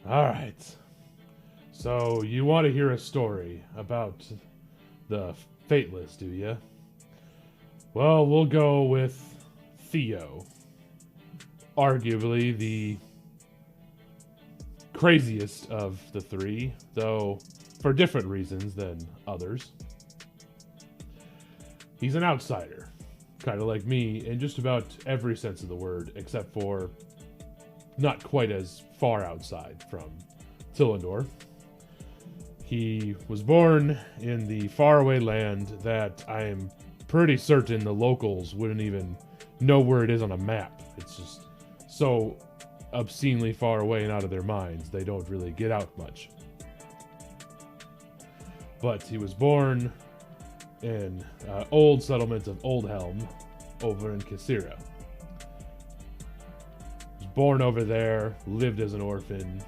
All right. So you want to hear a story about the Fateless, do you? Well, we'll go with Theo. Arguably the craziest of the three, though for different reasons than others. He's an outsider, kind of like me in just about every sense of the word, except for not quite as far outside from Tillendor. He was born in the faraway land that I am pretty certain the locals wouldn't even know where it is on a map. It's just so obscenely far away and out of their minds, they don't really get out much. But he was born in old settlement of Oldhelm over in Kisira. Was born over there, lived as an orphan.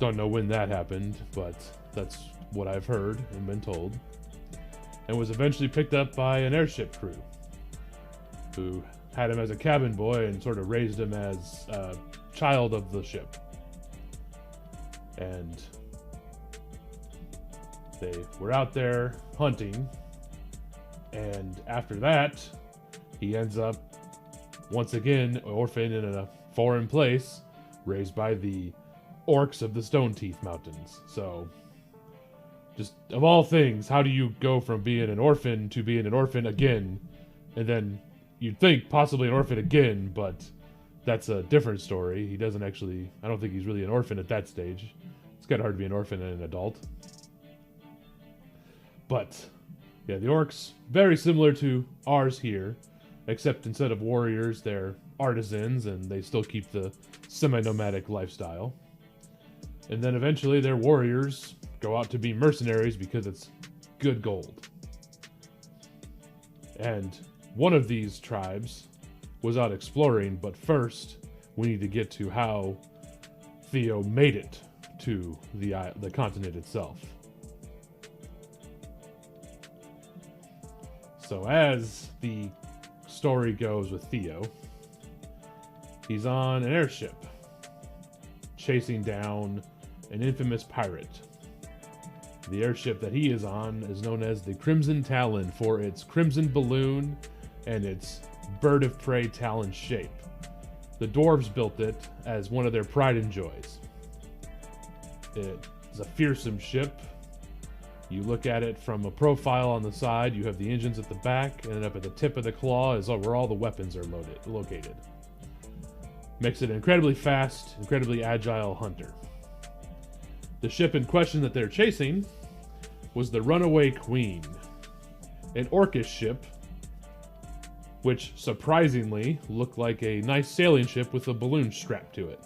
Don't know when that happened, but that's what I've heard and been told. And was eventually picked up by an airship crew who had him as a cabin boy and sort of raised him as a child of the ship. And they were out there hunting, and after that, he ends up once again orphaned in a foreign place, raised by the orcs of the Stone Teeth Mountains. So, just of all things, how do you go from being an orphan to being an orphan again, and then you'd think possibly an orphan again, but that's a different story. He doesn't actually, I don't think he's really an orphan at that stage. It's kind of hard to be an orphan and an adult. But, yeah, the orcs, very similar to ours here, except instead of warriors, they're artisans, and they still keep the semi-nomadic lifestyle. And then eventually their warriors go out to be mercenaries because it's good gold. And one of these tribes was out exploring, but first we need to get to how Theo made it to the continent itself. So as the story goes with Theo, he's on an airship chasing down an infamous pirate. The airship that he is on is known as the Crimson Talon for its crimson balloon and its bird of prey talon shape. The dwarves built it as one of their pride and joys. It is a fearsome ship. You look at it from a profile on the side, you have the engines at the back, and up at the tip of the claw is where all the weapons are located. Makes it an incredibly fast, incredibly agile hunter. The ship in question that they're chasing was the Runaway Queen, an orcish ship, which surprisingly looked like a nice sailing ship with a balloon strapped to it.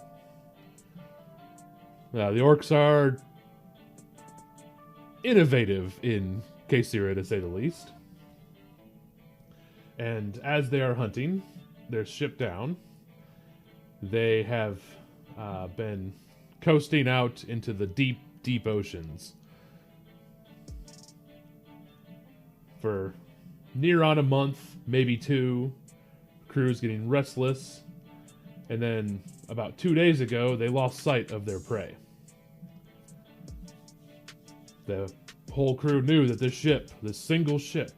Now, the orcs are innovative in Kaysira, to say the least. And as they are hunting their ship down, they have been coasting out into the deep, deep oceans for near on a month, maybe two. Crew's getting restless, and then about 2 days ago, they lost sight of their prey. The whole crew knew that this ship, this single ship,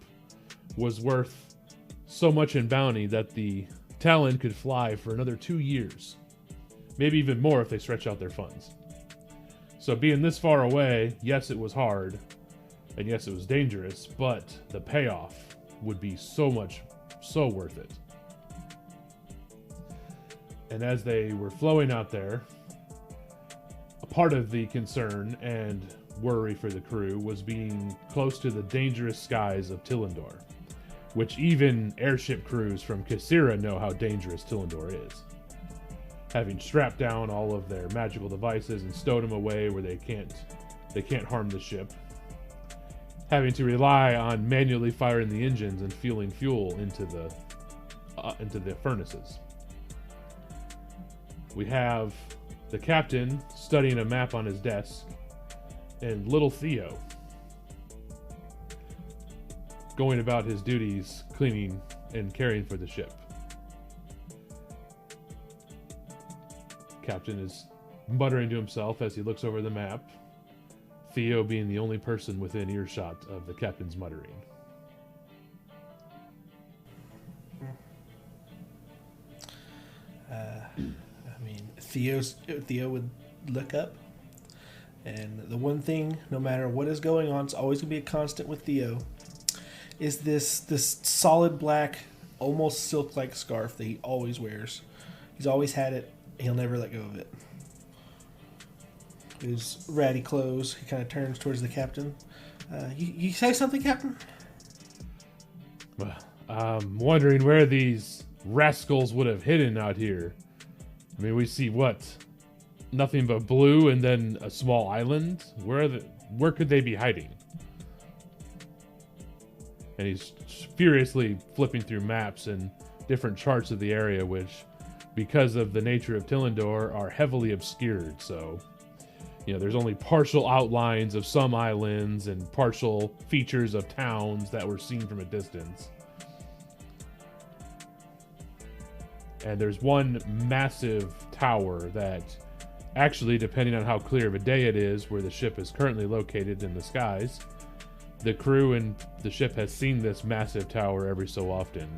was worth so much in bounty that the Talon could fly for another 2 years. Maybe even more if they stretch out their funds. So being this far away, yes, it was hard, and yes, it was dangerous, but the payoff would be so worth it. And as they were flowing out there, a part of the concern and worry for the crew was being close to the dangerous skies of Tillendor, which even airship crews from Kisira know how dangerous Tillendor is. Having strapped down all of their magical devices and stowed them away where they can't harm the ship, having to rely on manually firing the engines and fueling fuel into the furnaces. We have the captain studying a map on his desk, and little Theo going about his duties, cleaning and caring for the ship. Captain is muttering to himself as he looks over the map, Theo being the only person within earshot of the captain's muttering. I mean, Theo would look up, and the one thing, no matter what is going on, it's always gonna be a constant with Theo, is this solid black, almost silk-like scarf that he always wears. He's always had it. He'll never let go of it. His ratty clothes. He kind of turns towards the captain. You say something, Captain? Well, I'm wondering where these rascals would have hidden out here. I mean, we see what? Nothing but blue and then a small island? Where could they be hiding? And he's furiously flipping through maps and different charts of the area, which, because of the nature of Tillendor, are heavily obscured. So, there's only partial outlines of some islands and partial features of towns that were seen from a distance. And there's one massive tower that, actually, depending on how clear of a day it is, where the ship is currently located in the skies, the crew and the ship has seen this massive tower every so often.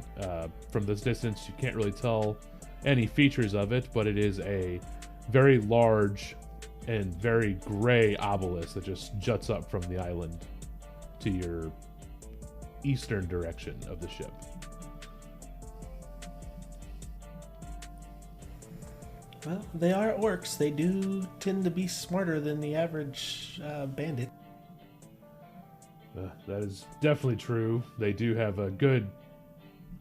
From this distance, you can't really tell any features of it, but it is a very large and very gray obelisk that just juts up from the island to your eastern direction of the ship. Well, they are orcs. They do tend to be smarter than the average bandit. That is definitely true. They do have a good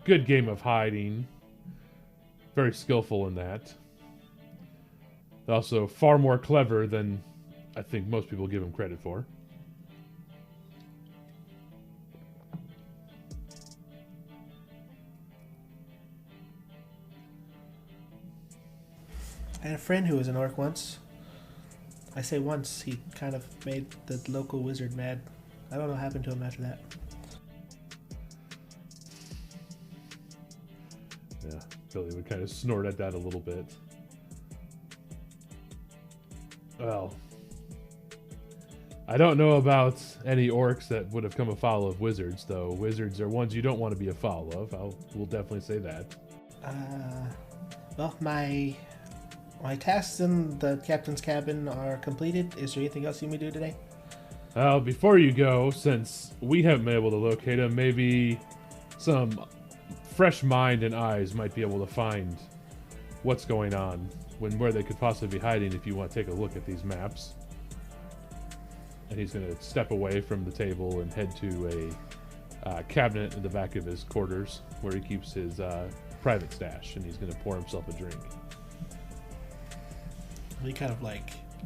game of hiding. Very skillful in that. Also far more clever than I think most people give them credit for. I had a friend who was an orc once. I say once, he kind of made the local wizard mad. I don't know what happened to him after that. Yeah, Billy would kind of snort at that a little bit. Well, I don't know about any orcs that would have come afoul of wizards, though. Wizards are ones you don't want to be afoul of. We'll definitely say that. Well, my tasks in the captain's cabin are completed. Is there anything else you may do today? Before you go, since we haven't been able to locate him, maybe some fresh mind and eyes might be able to find what's going on, where they could possibly be hiding if you want to take a look at these maps. And he's going to step away from the table and head to a cabinet in the back of his quarters where he keeps his private stash, and he's going to pour himself a drink. He kind of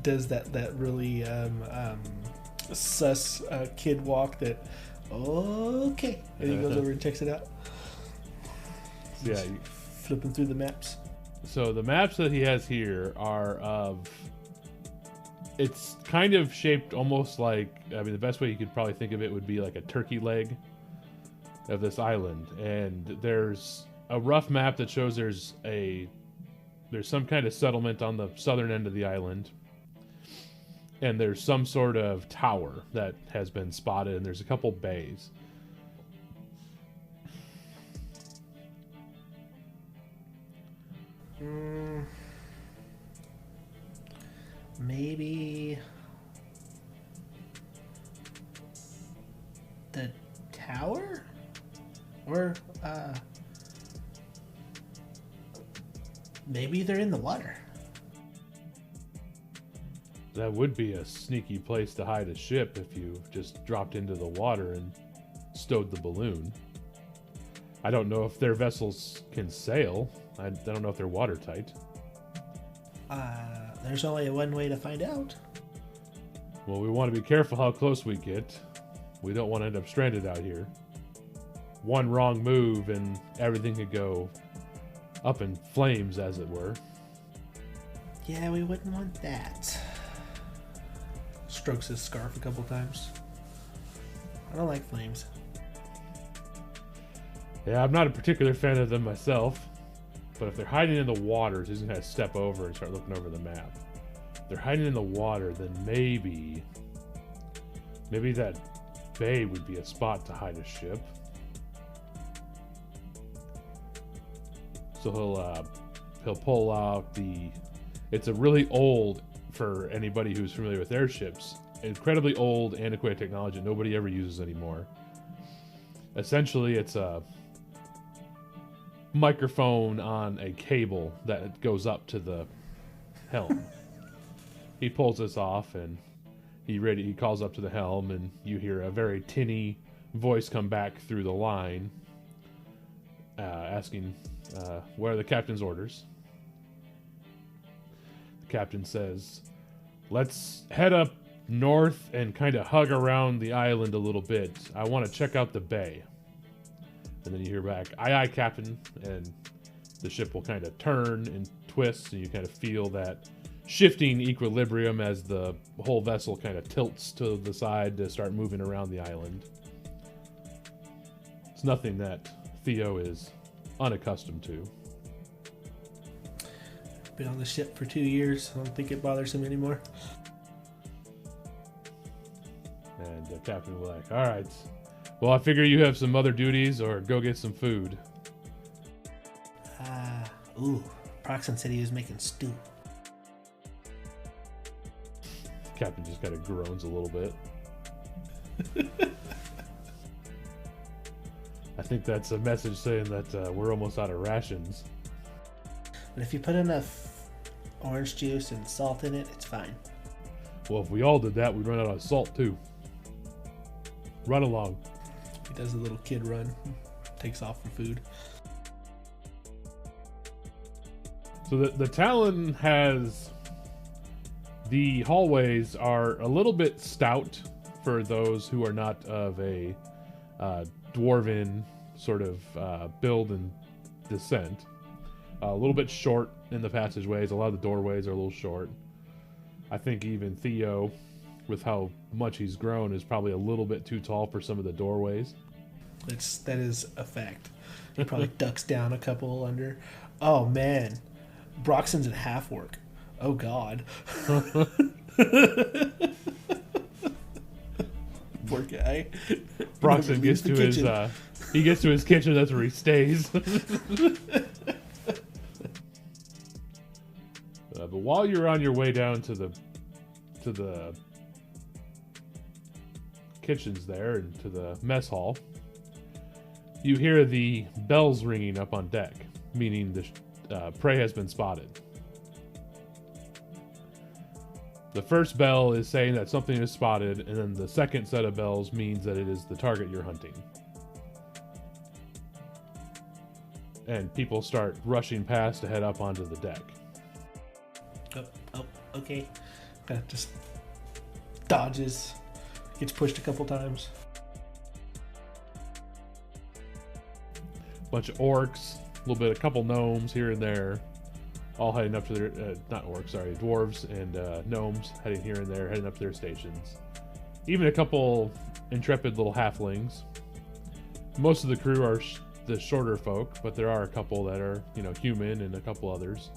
does that really sus kid walk that, okay, and he goes over and checks it out. Yeah, flipping through the maps. So the maps that he has here are of, it's kind of shaped almost like, the best way you could probably think of it would be like a turkey leg of this island. And there's a rough map that shows there's some kind of settlement on the southern end of the island. And there's some sort of tower that has been spotted, and there's a couple bays. Maybe the tower? Or, maybe they're in the water. That would be a sneaky place to hide a ship if you just dropped into the water and stowed the balloon. I don't know if their vessels can sail. I don't know if they're watertight. There's only one way to find out. Well, we want to be careful how close we get. We don't want to end up stranded out here. One wrong move and everything could go up in flames, as it were. Yeah, we wouldn't want that. Strokes his scarf a couple times. I don't like flames. Yeah, I'm not a particular fan of them myself. But if they're hiding in the waters, he's going to step over and start looking over the map. they're hiding in the water, then maybe that bay would be a spot to hide a ship. So he'll pull out the. It's a really old, for anybody who's familiar with airships, incredibly old, antiquated technology nobody ever uses anymore. Essentially, it's a microphone on a cable that goes up to the helm. He pulls this off and he calls up to the helm, and you hear a very tinny voice come back through the line, asking what are the captain's orders. The captain says, let's head up north and kind of hug around the island a little bit. I want to check out the bay. And then you hear back, aye aye captain, and the ship will kind of turn and twist, and you kind of feel that shifting equilibrium as the whole vessel kind of tilts to the side to start moving around the island. It's nothing that Theo is unaccustomed to. Been on the ship for 2 years. I don't think it bothers him anymore. And the captain will be like, all right, well, I figure you have some other duties, or go get some food. Proxon said he was making stew. Captain just kind of groans a little bit. I think that's a message saying that we're almost out of rations. But if you put enough orange juice and salt in it, it's fine. Well, if we all did that, we'd run out of salt too. Run along. He does a little kid run. Takes off for food. So the Talon has... The hallways are a little bit stout for those who are not of a dwarven sort of build and descent. A little bit short in the passageways. A lot of the doorways are a little short. I think even Theo, with how much he's grown, is probably a little bit too tall for some of the doorways. That is a fact. He probably ducks down a couple under. Oh man, Broxton's in half work. Oh god. Poor guy. Broxton gets to his he gets to his kitchen. That's where he stays. But while you're on your way down to the kitchens there and to the mess hall, you hear the bells ringing up on deck, meaning the prey has been spotted. The first bell is saying that something is spotted, and then the second set of bells means that it is the target you're hunting. And people start rushing past to head up onto the deck. Oh, okay. Kind of just dodges. Gets pushed a couple times. Bunch of orcs, a couple gnomes here and there, all heading up to their, dwarves and gnomes heading here and there, heading up to their stations. Even a couple intrepid little halflings. Most of the crew are the shorter folk, but there are a couple that are, human, and a couple others.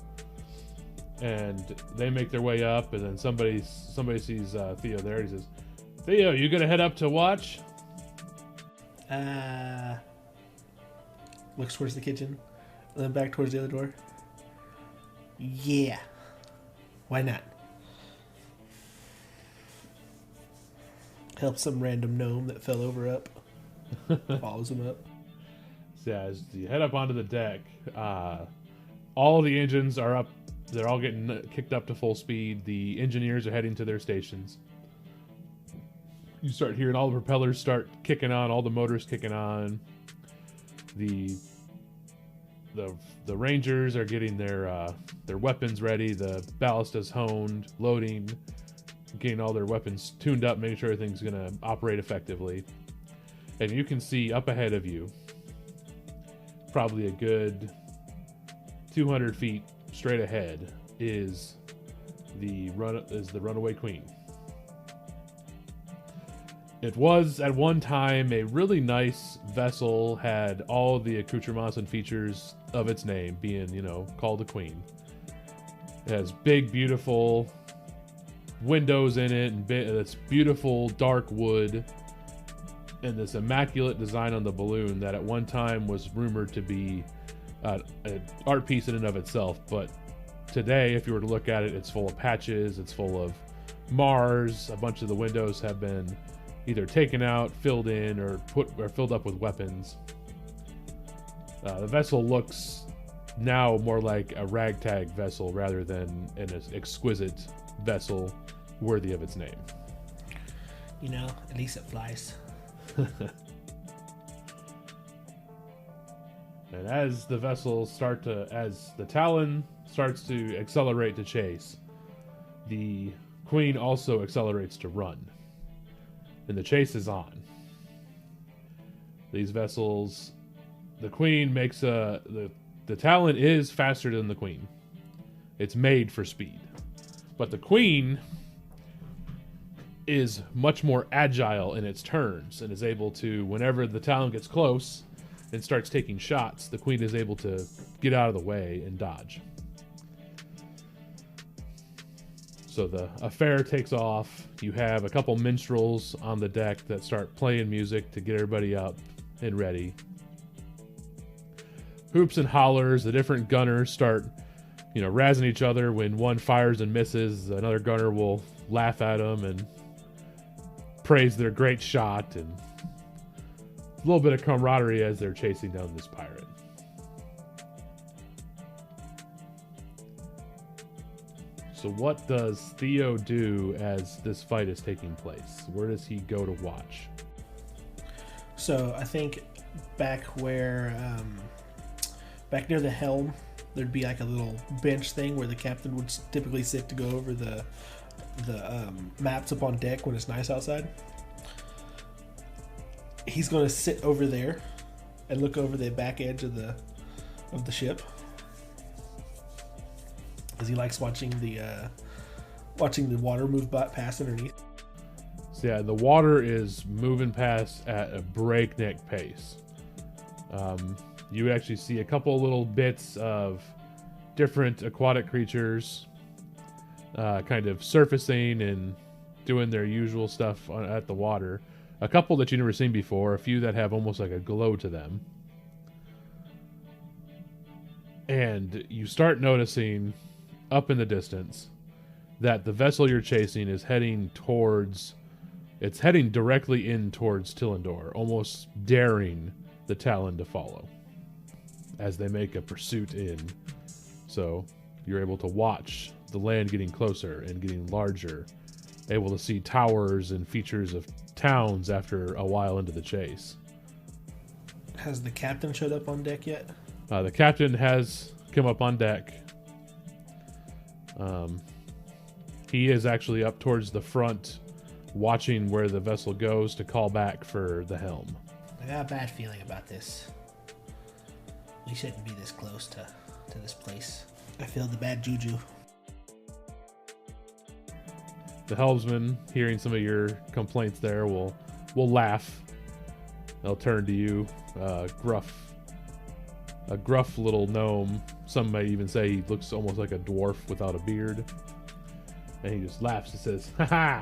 And they make their way up, and then somebody sees Theo there, and he says, Theo, you gonna head up to watch? Looks towards the kitchen, and then back towards the other door. Yeah. Why not? Help some random gnome that fell over up. Follows him up. So as you head up onto the deck, all the engines are up. They're all getting kicked up to full speed. The engineers are heading to their stations. You start hearing all the propellers start kicking on, all the motors kicking on. The Rangers are getting their weapons ready. The ballista's honed, loading, getting all their weapons tuned up, making sure everything's going to operate effectively. And you can see up ahead of you, probably a good 200 feet straight ahead, is the Runaway Queen. It was at one time a really nice vessel, had all the accoutrements and features of its name, being, called the Queen. It has big, beautiful windows in it, and this beautiful dark wood, and this immaculate design on the balloon that at one time was rumored to be an art piece in and of itself. But today, if you were to look at it, it's full of patches, it's full of Mars. A bunch of the windows have been either taken out, filled in, or filled up with weapons. The vessel looks now more like a ragtag vessel rather than an exquisite vessel worthy of its name. You know, at least it flies. And as the Talon starts to accelerate to chase, the Queen also accelerates to run, and the chase is on. These vessels, the Queen makes the Talon is faster than the Queen. It's made for speed, but the Queen is much more agile in its turns and is able to, whenever the Talon gets close and starts taking shots, the Queen is able to get out of the way and dodge. So the affair takes off. You have a couple minstrels on the deck that start playing music to get everybody up and ready. Hoops and hollers, the different gunners start, razzing each other. When one fires and misses, another gunner will laugh at them and praise their great shot, and a little bit of camaraderie as they're chasing down this pirate. So what does Theo do as this fight is taking place? Where does he go to watch? So I think back near the helm, there'd be like a little bench thing where the captain would typically sit to go over the maps up on deck when it's nice outside. He's going to sit over there and look over the back edge of the ship, because he likes watching the water move past underneath. So yeah, the water is moving past at a breakneck pace. You actually see a couple little bits of different aquatic creatures kind of surfacing and doing their usual stuff at the water. A couple that you've never seen before, a few that have almost like a glow to them. And you start noticing up in the distance that the vessel you're chasing is heading directly in towards Tillendor, almost daring the Talon to follow as they make a pursuit in. So you're able to watch the land getting closer and getting larger, able to see towers and features of towns after a while into the chase. Has the captain showed up on deck yet? The captain has come up on deck. He is actually up towards the front, watching where the vessel goes to call back for the helm. I got a bad feeling about this. We shouldn't be this close to this place. I feel the bad juju. The helmsman, hearing some of your complaints there, will laugh. They'll turn to you, a gruff little gnome. Some may even say he looks almost like a dwarf without a beard. And he just laughs and says, "Haha,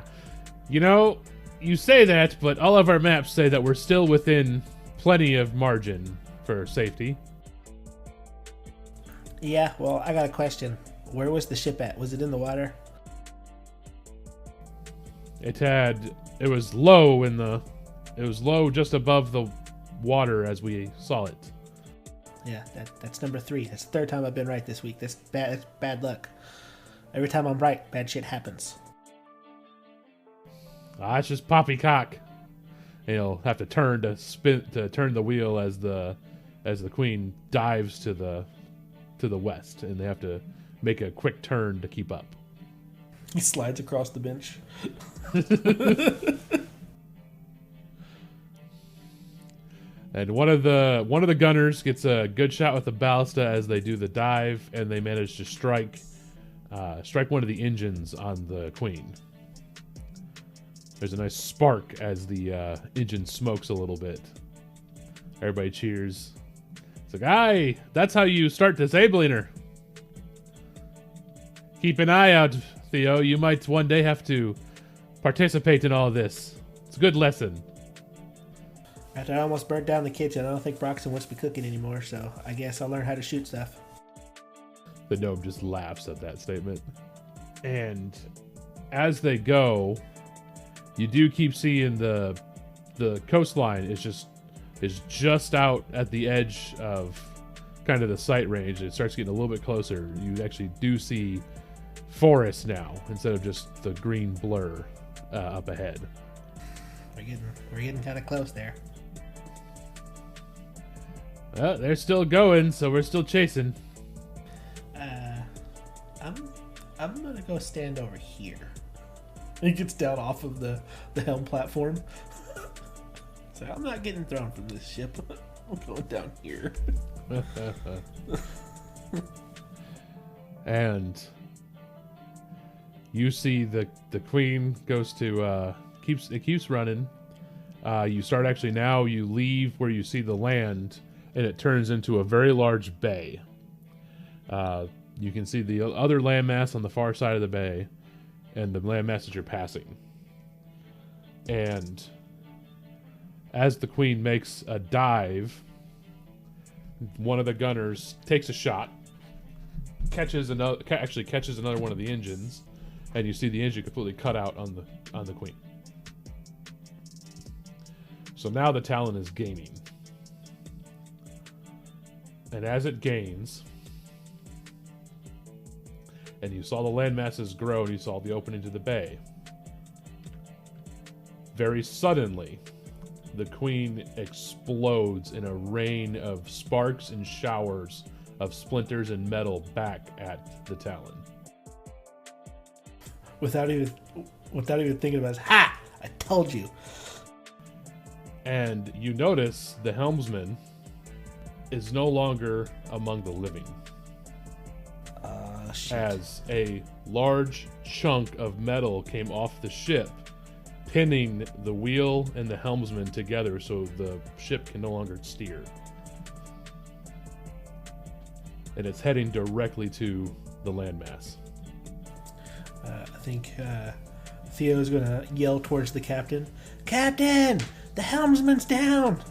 you say that, but all of our maps say that we're still within plenty of margin for safety." Yeah, well, I got a question. Where was the ship at? Was it in the water? It was low just above the water as we saw it. Yeah, that's number 3. That's the third time I've been right this week. That's bad luck. Every time I'm right, bad shit happens. It's just poppycock. And he'll have to turn the wheel as the Queen dives to the west, and they have to make a quick turn to keep up. He slides across the bench. And one of the gunners gets a good shot with the ballista as they do the dive, and they manage to strike one of the engines on the Queen. There's a nice spark as the engine smokes a little bit. Everybody cheers. It's like, aye, that's how you start disabling her. Keep an eye out Theo, you might one day have to participate in all this. It's a good lesson. After I almost burnt down the kitchen, I don't think Broxton wants to be cooking anymore, so I guess I'll learn how to shoot stuff. The gnome just laughs at that statement. And as they go, you do keep seeing the coastline is just out at the edge of kind of the sight range. It starts getting a little bit closer. You actually do see forest now instead of just the green blur up ahead. We're getting kind of close there. They're still going, so we're still chasing. I'm gonna go stand over here. He gets down off of the helm platform. So I'm not getting thrown from this ship. I'm going down here. And you see the queen goes to keeps running. You start actually now. You leave where you see the land, and it turns into a very large bay. You can see the other landmass on the far side of the bay, and the landmass that you're passing. And as the queen makes a dive, one of the gunners takes a shot, catches another one of the engines, and you see the engine completely cut out on the queen. So now the Talon is gaining. And as it gains, and you saw the land masses grow, and you saw the opening to the bay, very suddenly, the queen explodes in a rain of sparks and showers of splinters and metal back at the Talon. Without even thinking about it, ha! I told you. And you notice the helmsman is no longer among the living. Shit. As a large chunk of metal came off the ship, pinning the wheel and the helmsman together so the ship can no longer steer. And it's heading directly to the landmass. I think Theo's going to yell towards the captain, "Captain! The helmsman's down!"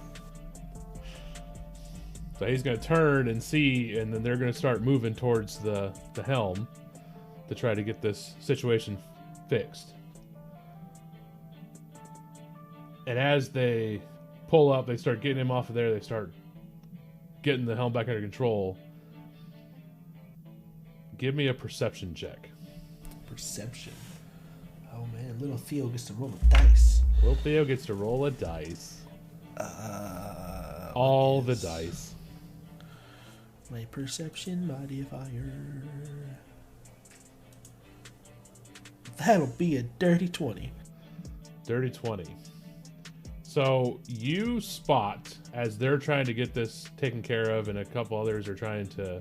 So he's going to turn and see, and then they're going to start moving towards the helm to try to get this situation fixed. And as they pull up, they start getting him off of there. They start getting the helm back under control. Give me a perception check. Perception. Oh man, little Theo gets to roll the dice. Little Theo gets to roll a dice. All the dice. My perception modifier. That'll be a dirty 20. Dirty 20. So you spot, as they're trying to get this taken care of, and a couple others are trying to,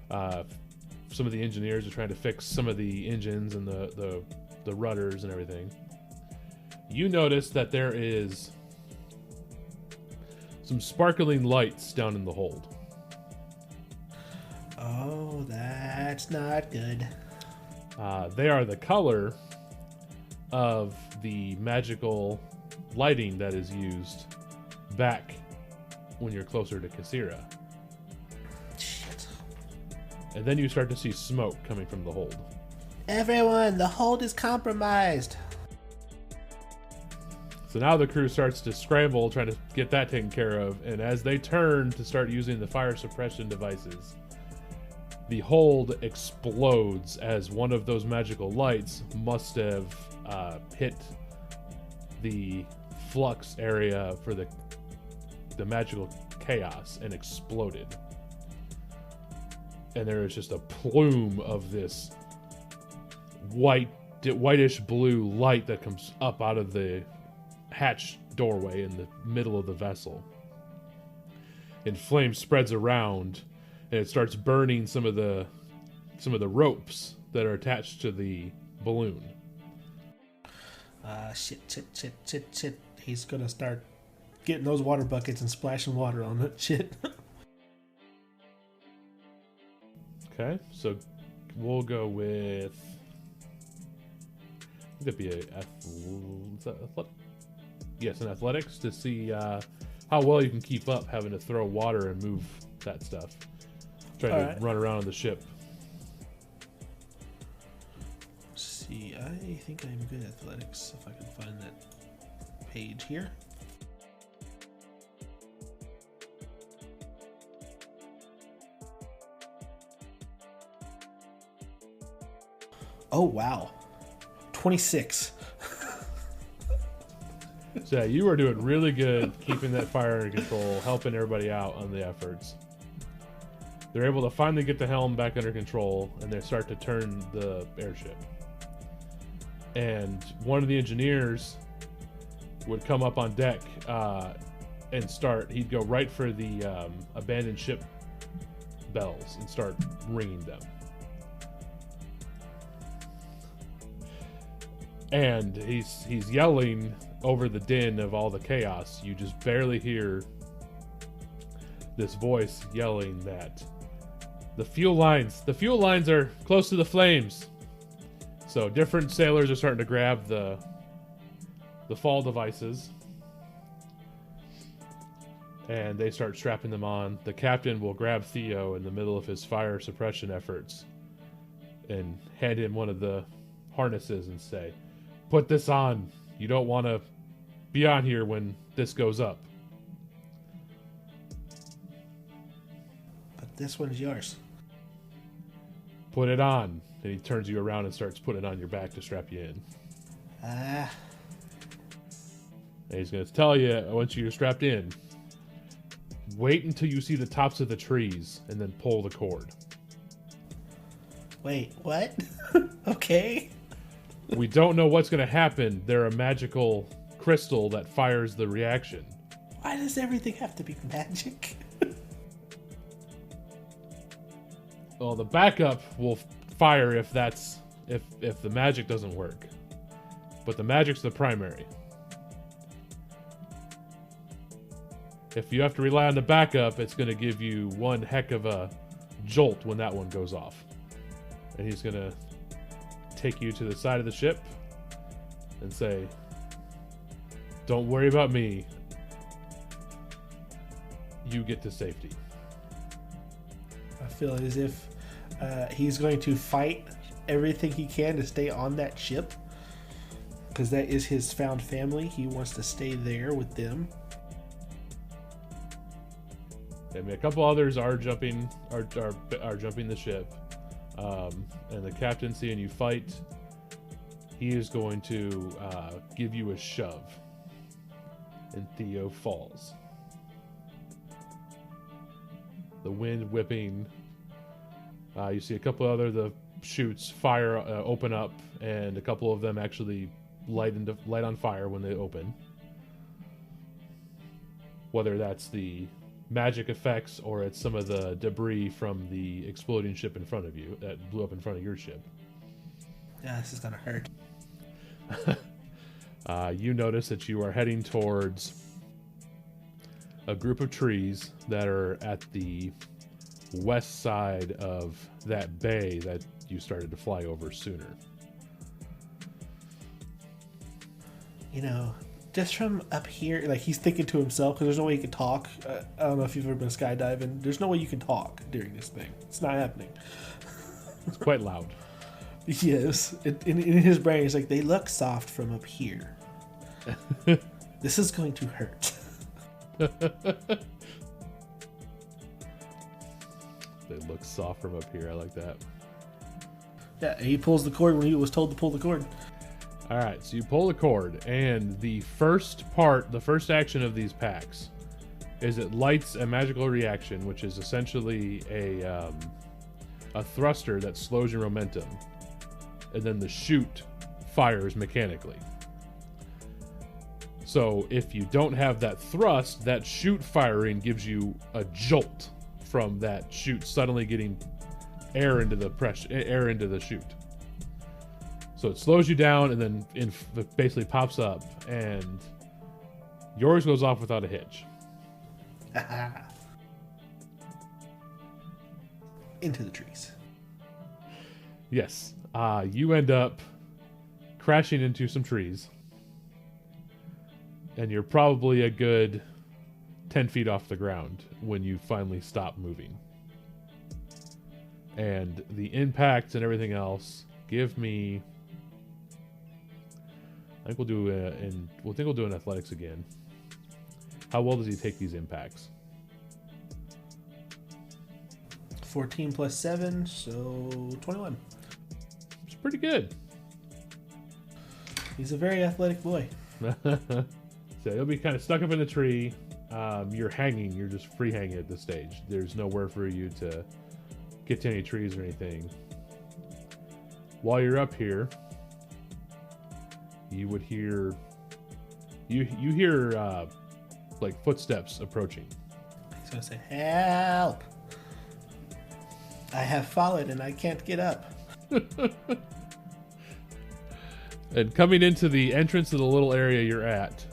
some of the engineers are trying to fix some of the engines and the rudders and everything. You notice that there is some sparkling lights down in the hold. Oh, that's not good. They are the color of the magical lighting that is used back when you're closer to Kasira. Shit. And then you start to see smoke coming from the hold. Everyone, the hold is compromised. So now the crew starts to scramble, trying to get that taken care of. And as they turn to start using the fire suppression devices, the hold explodes as one of those magical lights must have hit the flux area for the magical chaos and exploded. And there is just a plume of this whitish blue light that comes up out of the hatch doorway in the middle of the vessel. And flame spreads around, and it starts burning some of the ropes that are attached to the balloon. Shit. He's gonna start getting those water buckets and splashing water on that shit. Okay, so we'll go with Could be an athletics to see how well you can keep up having to throw water and move that stuff. Trying to run around on the ship. Let's see, I think I'm good at athletics if I can find that page here. Oh wow, 26. So yeah, you are doing really good keeping that fire under control, helping everybody out on the efforts. They're able to finally get the helm back under control, and they start to turn the airship. And one of the engineers would come up on deck and start. He'd go right for the abandoned ship bells and start ringing them. And he's yelling over the din of all the chaos. You just barely hear this voice yelling that the fuel lines are close to the flames. So different sailors are starting to grab the fall devices, and they start strapping them on. The captain will grab Theo in the middle of his fire suppression efforts and hand him one of the harnesses and say, "Put this on. You don't want to be on here when this goes up." But this one's yours. "Put it on." And he turns you around and starts putting it on your back to strap you in. And he's going to tell you, once you're strapped in, wait until you see the tops of the trees and then pull the cord. Wait, what? Okay. We don't know what's going to happen. They're a magical crystal that fires the reaction. Why does everything have to be magic? Well, the backup will fire if the magic doesn't work. But the magic's the primary. If you have to rely on the backup, it's going to give you one heck of a jolt when that one goes off. And he's going to take you to the side of the ship and say, "Don't worry about me. You get to safety." I feel as if he's going to fight everything he can to stay on that ship, because that is his found family. He wants to stay there with them. I mean, a couple others are jumping the ship, and the captain, seeing you fight, he is going to give you a shove, and Theo falls. The wind whipping. You see a couple other the chutes fire open up, and a couple of them actually light on fire when they open. Whether that's the magic effects or it's some of the debris from the exploding ship in front of you that blew up in front of your ship. Yeah, this is gonna hurt. You notice that you are heading towards a group of trees that are at the west side of that bay that you started to fly over sooner. You know, just from up here, like, he's thinking to himself, because there's no way he can talk. I don't know if you've ever been skydiving. There's no way you can talk during this thing. It's not happening. It's quite loud. Yes. In his brain, he's like, they look soft from up here. This is going to hurt. They look soft from up here. I like that. Yeah, he pulls the cord when he was told to pull the cord. All right, so you pull the cord, and the first action of these packs is it lights a magical reaction, which is essentially a thruster that slows your momentum, and then the chute fires mechanically. So if you don't have that thrust, that chute firing gives you a jolt from that chute suddenly getting air into the chute. So it slows you down, and then it basically pops up, and yours goes off without a hitch. Into the trees. Yes. You end up crashing into some trees. And you're probably a good 10 feet off the ground when you finally stop moving. And the impact and everything else, give me... I think we'll do an athletics again. How well does he take these impacts? 14 plus 7, so 21. It's pretty good. He's a very athletic boy. So you'll be kind of stuck up in a tree. You're hanging. You're just free hanging at this stage. There's nowhere for you to get to any trees or anything. While you're up here, you would hear you hear like footsteps approaching. He's gonna say, "Help! I have fallen and I can't get up." And coming into the entrance of the little area you're at,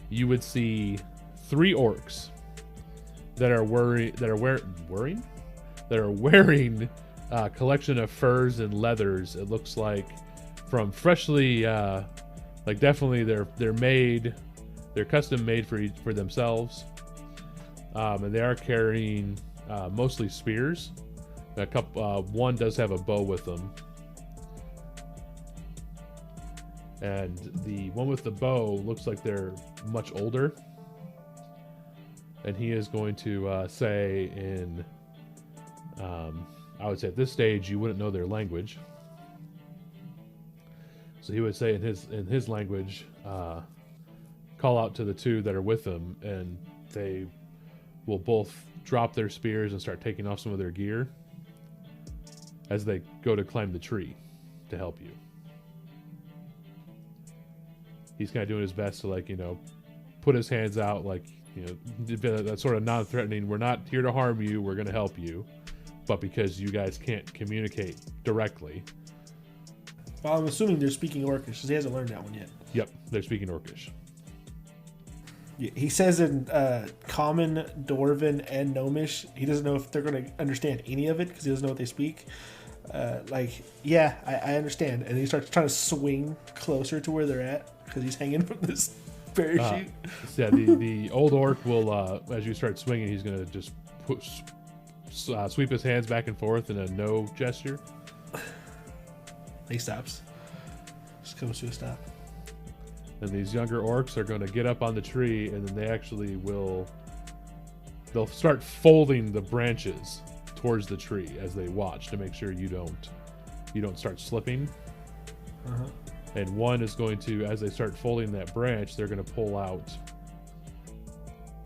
you would see 3 orcs that are wearing a collection of furs and leathers. It looks like from freshly, like definitely they're custom made for themselves, and they are carrying mostly spears. One does have a bow with them. And the one with the bow looks like they're much older. And he is going to say in, I would say at this stage, you wouldn't know their language. So he would say in his language, call out to the 2 that are with him, and they will both drop their spears and start taking off some of their gear as they go to climb the tree to help you. He's kind of doing his best to, put his hands out, that sort of non-threatening. We're not here to harm you. We're going to help you. But because you guys can't communicate directly. Well, I'm assuming they're speaking Orcish, because he hasn't learned that one yet. Yep, they're speaking Orcish. Yeah, he says in Common, Dwarven, and Gnomish, he doesn't know if they're going to understand any of it, because he doesn't know what they speak. I understand. And he starts trying to swing closer to where they're at, because he's hanging from this parachute. The old orc will, as you start swinging, he's going to just sweep his hands back and forth in a no gesture. He stops. Just comes to a stop. And these younger orcs are going to get up on the tree, and then they actually they'll start folding the branches towards the tree as they watch to make sure you don't start slipping. Uh-huh. And one is going to, as they start folding that branch, they're going to pull out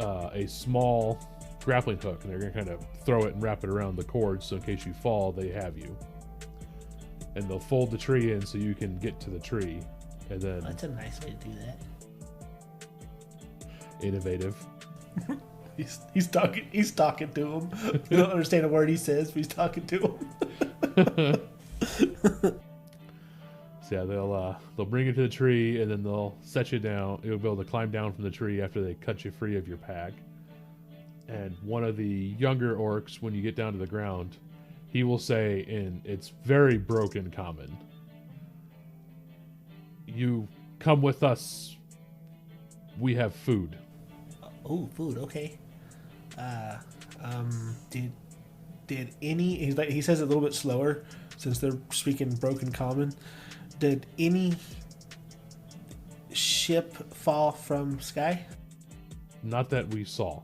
a small grappling hook, and they're going to kind of throw it and wrap it around the cord, so in case you fall, they have you. And they'll fold the tree in so you can get to the tree, and then... That's a nice way to do that. Innovative. He's talking to him. You don't understand a word he says, but he's talking to him. So yeah, they'll bring you to the tree, and then they'll set you down. You'll be able to climb down from the tree after they cut you free of your pack. And one of the younger orcs, when you get down to the ground, he will say in its very broken common, "You come with us. We have food." Oh, food. Okay. Did any? He says it a little bit slower since they're speaking broken common. Did any ship fall from sky? Not that we saw.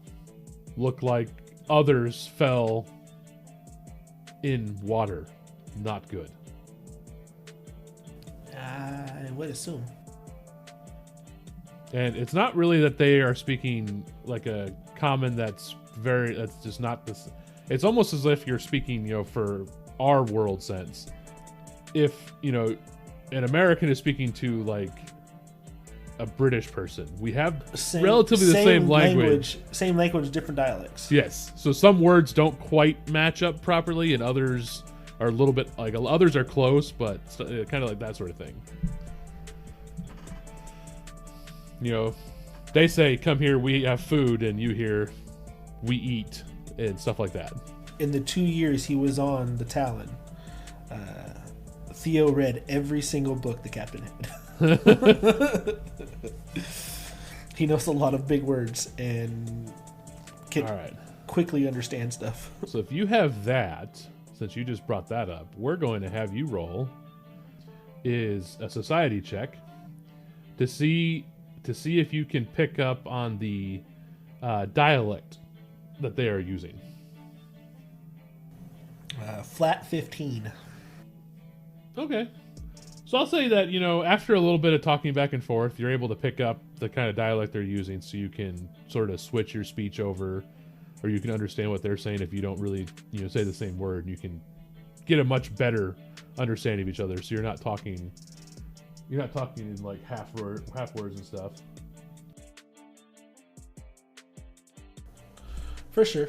Looked like others fell in water. Not good. I would assume. And it's not really that they are speaking like a common that's just not this. It's almost as if you're speaking, for our world sense. If, an American is speaking to like a British person, we have relatively the same language. Same language, different dialects. Yes. So some words don't quite match up properly, and others are a little bit others are close, but kind of like that sort of thing. They say, "Come here, we have food," and you hear, "We eat," and stuff like that. In the 2 years he was on the Talon, Theo read every single book the captain had. He knows a lot of big words and can All right. quickly understand stuff. So if you have that, since you just brought that up, we're going to have you roll is a society check to see if you can pick up on the dialect that they are using. Flat 15. Okay. So I'll say that, after a little bit of talking back and forth, you're able to pick up the kind of dialect they're using, so you can sort of switch your speech over, or you can understand what they're saying if you don't really, say the same word. You can get a much better understanding of each other, so you're not talking in like half words and stuff. For sure.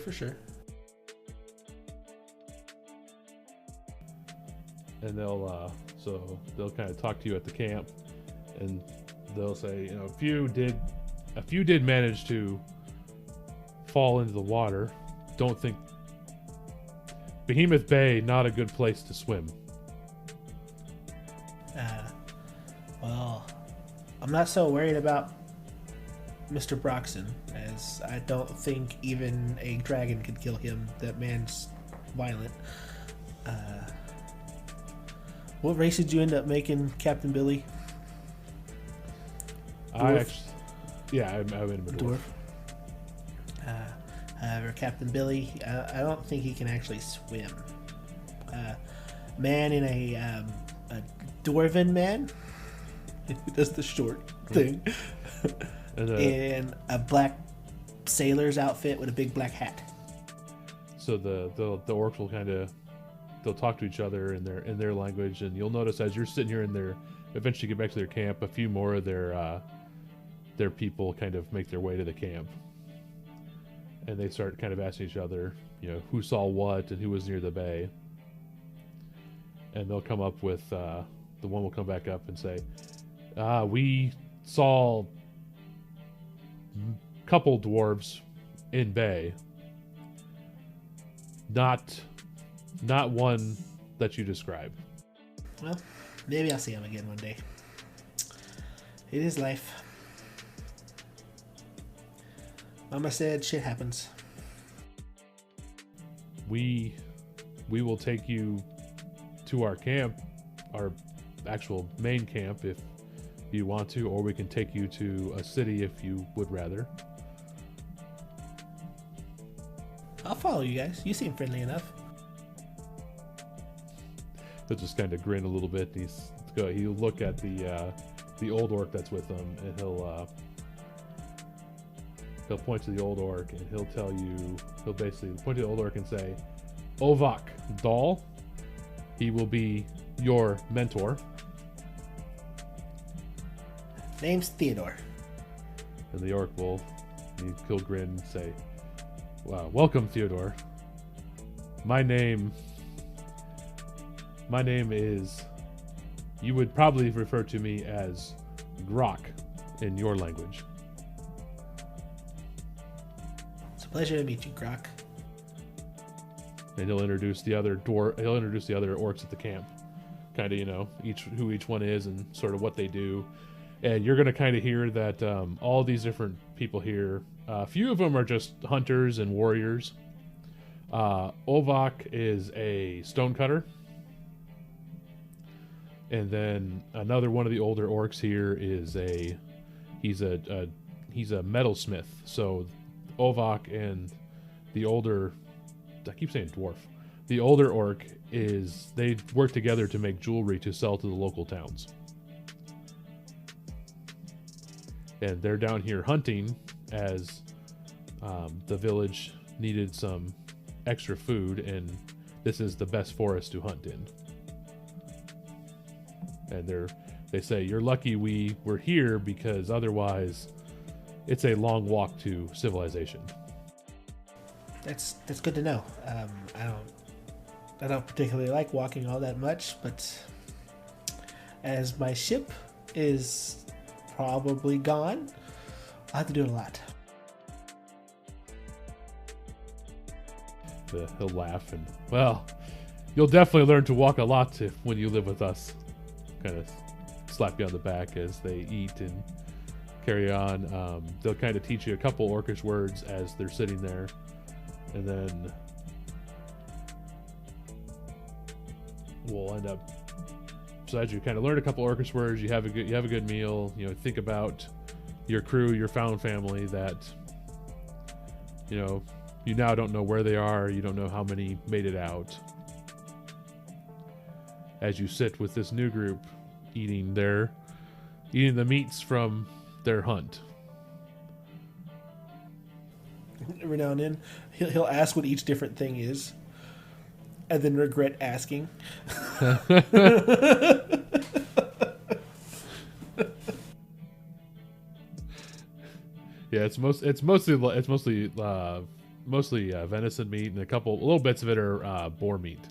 And they'll kind of talk to you at the camp, and they'll say, a few did manage to fall into the water. Don't think Behemoth Bay, not a good place to swim. Well, I'm not so worried about Mr. Broxton, as I don't think even a dragon could kill him. That man's violent. What race did you end up making, Captain Billy? I made him a dwarf. However, Captain Billy, I don't think he can actually swim. Man in a dwarven man who does the short thing, in a black sailor's outfit with a big black hat. So the orcs will they'll talk to each other in their language, and you'll notice as you're sitting here eventually get back to their camp, a few more of their people kind of make their way to the camp, and they start kind of asking each other, who saw what and who was near the bay, and they'll come up with the one will come back up and say, we saw a couple dwarves in bay, not one that you describe. Well, maybe I'll see him again one day. It is life. Mama said shit happens. We will take you to our camp, our actual main camp, if you want to, or we can take you to a city if you would rather. I'll follow you guys. You seem friendly enough. He'll just kind of grin a little bit. He'll look at the old orc that's with him, and he'll point to the old orc, and he'll basically point to the old orc and say, Ovak Dal, he will be your mentor. Name's Theodore. And the orc he'll grin and say, wow, welcome, Theodore. My name is, you would probably refer to me as Grok in your language. It's a pleasure to meet you, Grok. And he'll introduce the other orcs at the camp. Kind of, who each one is and sort of what they do. And you're going to kind of hear that all these different people here, a few of them are just hunters and warriors. Ovak is a stonecutter. And then another one of the older orcs here is he's a metalsmith. So Ovak and the older, I keep saying dwarf, the older orc they work together to make jewelry to sell to the local towns. And they're down here hunting as the village needed some extra food, and this is the best forest to hunt in. And they say, you're lucky we were here, because otherwise it's a long walk to civilization. That's good to know. I don't particularly like walking all that much, but as my ship is probably gone, I have to do it a lot. He'll laugh and, well, You'll definitely learn to walk a lot when you live with us. Kind of slap you on the back as they eat and carry on. They'll kind of teach you a couple Orcish words as they're sitting there, and then we'll end up. So as you kind of learn a couple Orcish words, you have a good meal. You know, think about your crew, your found family that you now don't know where they are. You don't know how many made it out. As you sit with this new group, eating the meats from their hunt. Every now and then, he'll ask what each different thing is, and then regret asking. Yeah, it's mostly venison meat, and little bits of it are boar meat.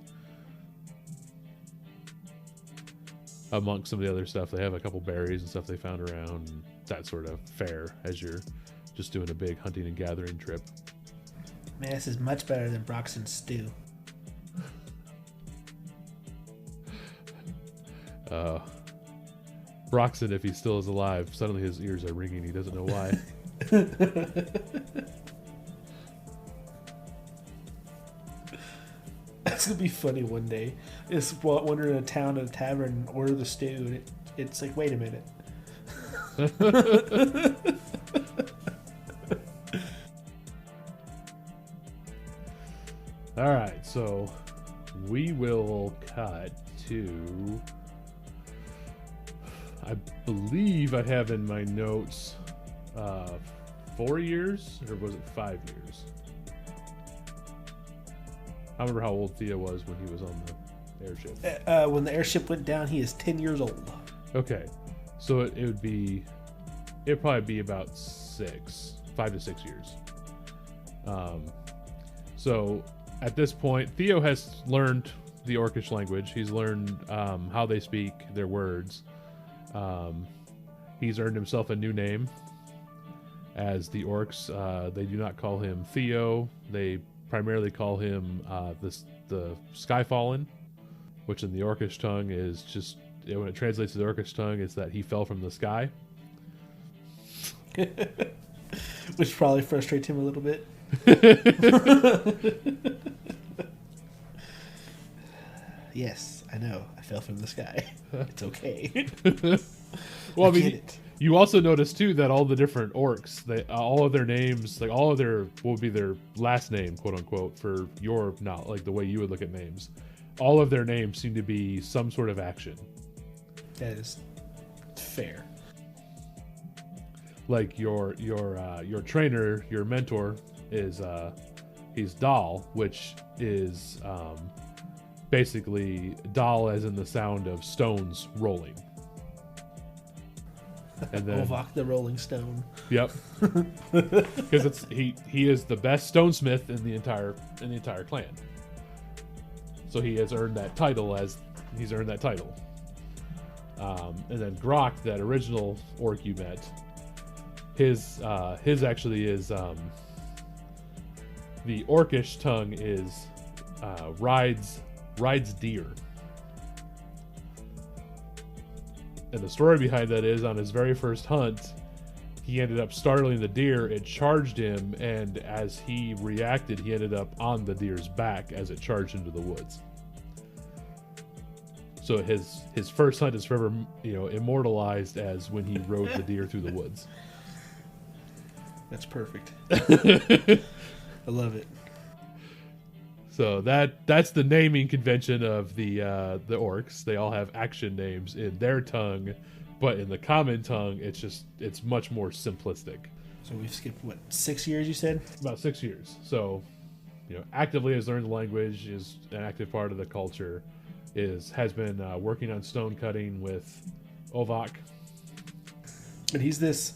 Amongst some of the other stuff, they have a couple berries and stuff they found around, and that sort of fare as you're just doing a big hunting and gathering trip. Man, this is much better than Broxton's stew. Broxton, if he still is alive, suddenly his ears are ringing. He doesn't know why. That's gonna be funny one day. It's wandering a town at a tavern, order the stew, and it's like, wait a minute. All right, so we will cut to. I believe I have in my notes 4 years, or was it 5 years? I remember how old Theo was when he was on the airship. When the airship went down, he is 10 years old. Okay, so it'd probably be about 5 to 6 years. So at this point, Theo has learned the Orcish language. He's learned how they speak, their words. He's earned himself a new name. As the orcs, they do not call him Theo. They primarily call him the Skyfallen, which in the Orcish tongue is just, when it translates to the Orcish tongue, it's that he fell from the sky. Which probably frustrates him a little bit. Yes, I know. I fell from the sky. It's okay. Well, I mean, you also notice too that all the different orcs, all of their names, like all of their, what would be their last name, quote unquote, for your, not like the way you would look at names, all of their names seem to be some sort of action. That is fair. Like your trainer, your mentor is he's Dal, which is basically Dal as in the sound of stones rolling. And then Ovak the Rolling Stone. Yep. Because he is the best stonesmith in the entire clan. So he has earned that title And then Grok, that original orc you met, his actually is the Orcish tongue is rides deer. And the story behind that is, on his very first hunt, he ended up startling the deer. It charged him, and as he reacted, he ended up on the deer's back as it charged into the woods. So his first hunt is forever, immortalized as when he rode the deer through the woods. That's perfect. I love it. So that's the naming convention of the orcs. They all have action names in their tongue, but in the common tongue, it's much more simplistic. So we've skipped 6 years? You said about 6 years. So, actively has learned the language, is an active part of the culture, has been working on stone cutting with Ovak. And he's this.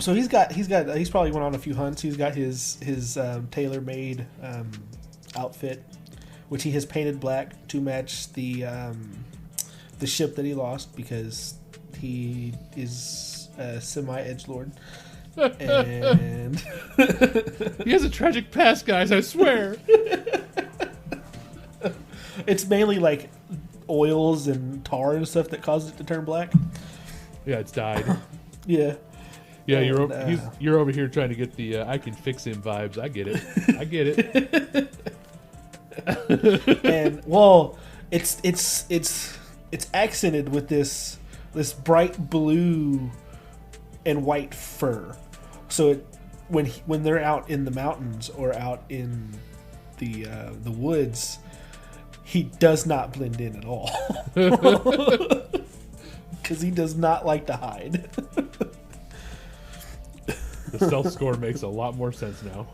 So he's probably went on a few hunts. He's got his tailor-made outfit, which he has painted black to match the ship that he lost, because he is a semi-edgelord. And he has a tragic past, guys, I swear. It's mainly like oils and tar and stuff that causes it to turn black. Yeah, it's dyed. Yeah. Yeah, And, you're over here trying to get the I can fix him vibes. I get it. I get it. And well, it's accented with this bright blue and white fur. So when they're out in the mountains or out in the woods, he does not blend in at all. Because he does not like to hide. The stealth score makes a lot more sense now.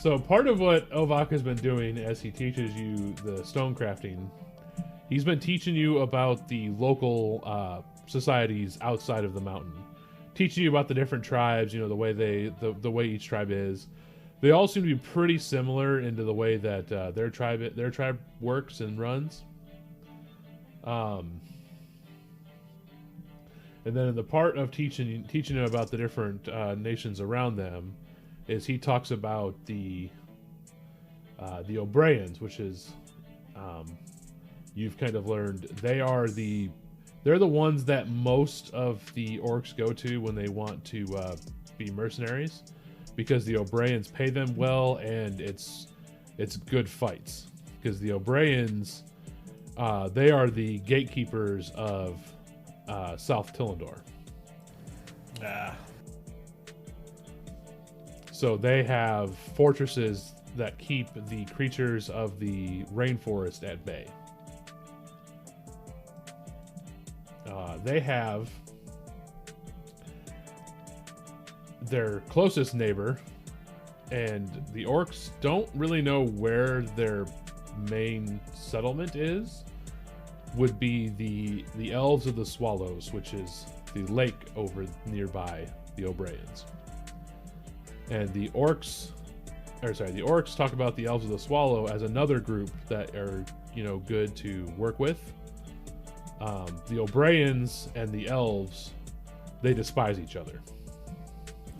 So part of what Ovak has been doing as he teaches you the stone crafting, he's been teaching you about the local societies outside of the mountain, teaching you about the different tribes. You know, the way the way each tribe is. They all seem to be pretty similar into the way that their tribe works and runs. And then in the part of teaching him about the different nations around them, is he talks about the Obrayans, which is you've kind of learned they're the ones that most of the orcs go to when they want to be mercenaries, because the Obrayans pay them well and it's good fights, because the Obrayans they are the gatekeepers of South Tillendor. So they have fortresses that keep the creatures of the rainforest at bay. They have their closest neighbor, and the orcs don't really know where their main settlement is, would be the Elves of the Swallows, which is the lake over nearby the Obrayans. And the orcs talk about the Elves of the Swallow as another group that are, good to work with. The Obrayans and the Elves, they despise each other.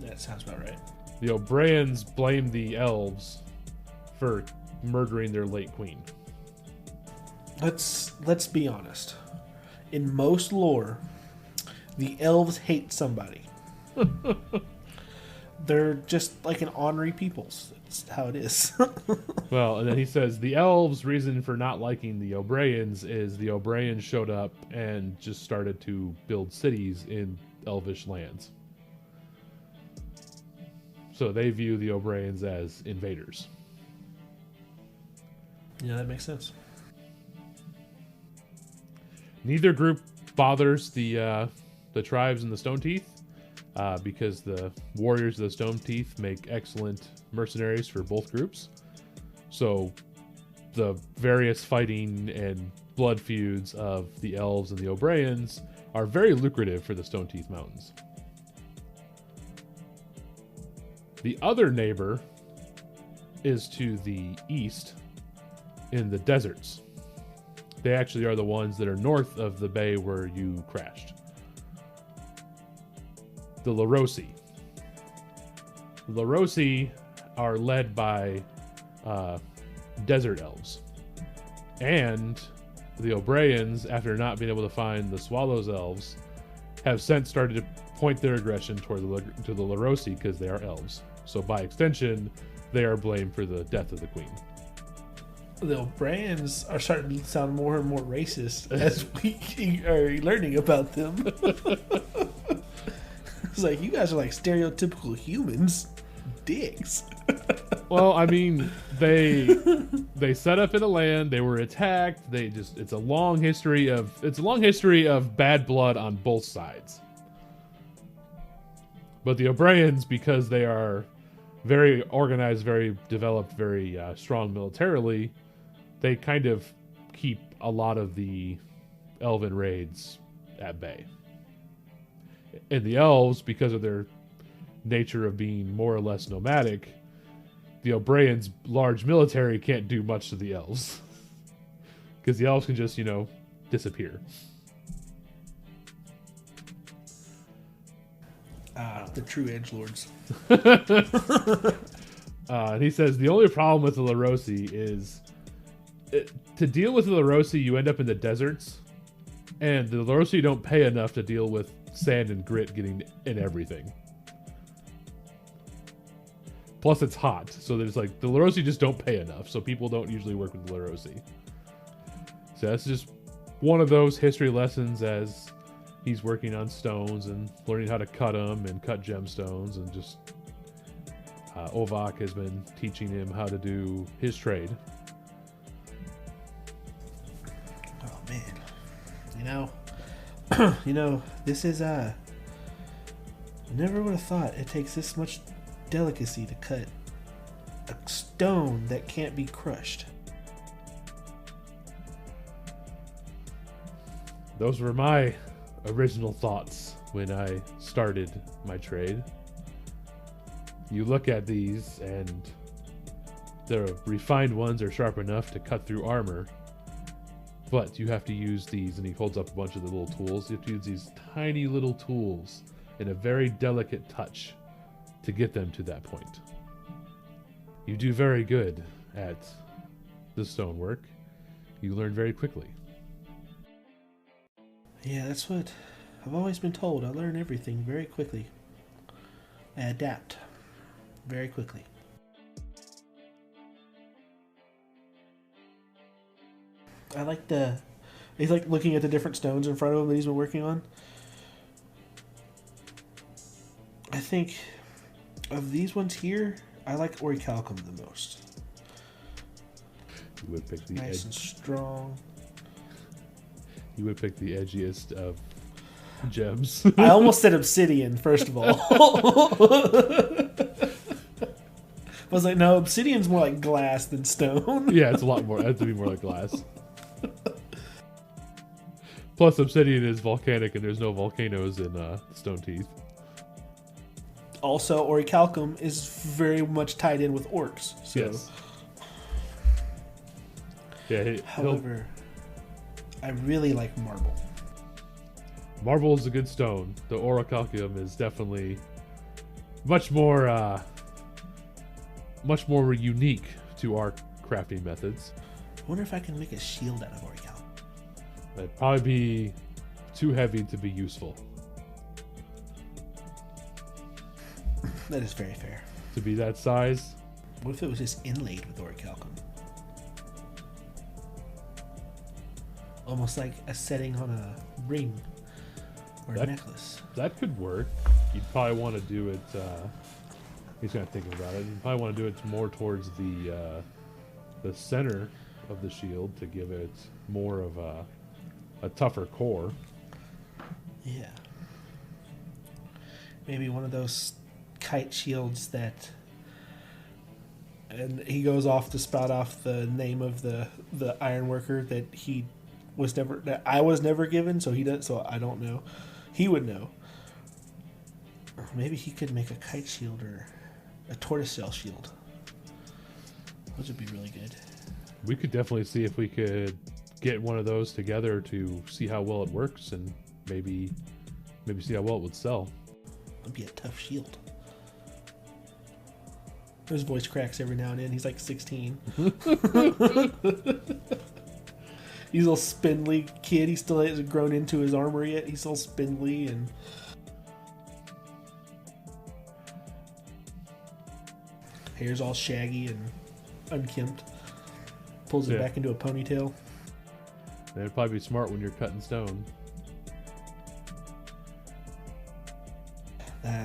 That sounds about right. The Obrayans blame the Elves for murdering their late queen. Let's be honest. In most lore, the elves hate somebody. They're just like an ornery peoples. That's how it is. Well, and then he says the elves' reason for not liking the Obrayans is the Obrayans showed up and just started to build cities in elvish lands. So they view the Obrayans as invaders. Yeah, that makes sense. Neither group bothers the tribes in the Stone Teeth, because the warriors of the Stone Teeth make excellent mercenaries for both groups. So the various fighting and blood feuds of the elves and the Obrayans are very lucrative for the Stone Teeth Mountains. The other neighbor is to the east in the deserts. They actually are the ones that are north of the bay where you crashed. The Larosi. The Larosi are led by desert elves. And the Obrayans, after not being able to find the Swallows elves, have since started to point their aggression toward to the Larosi because they are elves. So by extension, they are blamed for the death of the queen. The Obrayans are starting to sound more and more racist as we are learning about them. It's like, you guys are like stereotypical humans. Dicks. Well, I mean, they set up in a land, they were attacked, it's a long history of bad blood on both sides. But the Obrayans, because they are very organized, very developed, very strong militarily, they kind of keep a lot of the elven raids at bay. And the elves, because of their nature of being more or less nomadic, the Obrayans' large military can't do much to the elves. Because the elves can just, disappear. The true edgelords. And he says the only problem with the Larosi is to deal with the Larosi, you end up in the deserts, and the Larosi don't pay enough to deal with sand and grit getting in everything. Plus, it's hot, so there's like the Larosi just don't pay enough, so people don't usually work with the Larosi. So that's just one of those history lessons as he's working on stones and learning how to cut them and cut gemstones, and just Ovak has been teaching him how to do his trade. Oh man, this is I never would have thought it takes this much delicacy to cut a stone that can't be crushed. Those were my original thoughts when I started my trade. You look at these and the refined ones are sharp enough to cut through armor, but you have to use these, and he holds up a bunch of the little tools. You have to use these tiny little tools in a very delicate touch to get them to that point. You do very good at the stonework. You learn very quickly. Yeah, that's what I've always been told. I learn everything very quickly. I adapt very quickly. I like he's like looking at the different stones in front of him that he's been working on. I think of these ones here, I like orichalcum the most. You would pick the nice and strong. You would pick the edgiest of gems. I almost said obsidian, first of all. I was like, no, obsidian's more like glass than stone. Yeah, it's a lot more. It has to be more like glass. Plus, obsidian is volcanic, and there's no volcanoes in Stone Teeth. Also, orichalcum is very much tied in with orcs. So. Yes. Yeah. However, I really like marble. Marble is a good stone. The orichalcum is definitely much more unique to our crafting methods. I wonder if I can make a shield out of orichalcum. That'd probably be too heavy to be useful. That is very fair. To be that size. What if it was just inlaid with orichalcum? Almost like a setting on a ring or a necklace. That could work. You'd probably want to do it. He's kind of thinking about it. You'd probably want to do it more towards the center of the shield to give it more of a tougher core. Yeah. Maybe one of those kite shields that. And he goes off to spout off the name of the ironworker that I was never given, so he does. So I don't know. He would know. Maybe he could make a kite shield or a tortoiseshell shield. Those would be really good. We could definitely see if we could get one of those together to see how well it works, and maybe see how well it would sell. That'd be a tough shield. His voice cracks every now and then. He's like 16. He's a little spindly kid. He still hasn't grown into his armor yet. He's still spindly and hair's all shaggy and unkempt. Pulls it back into a ponytail. It'd probably be smart when you're cutting stone.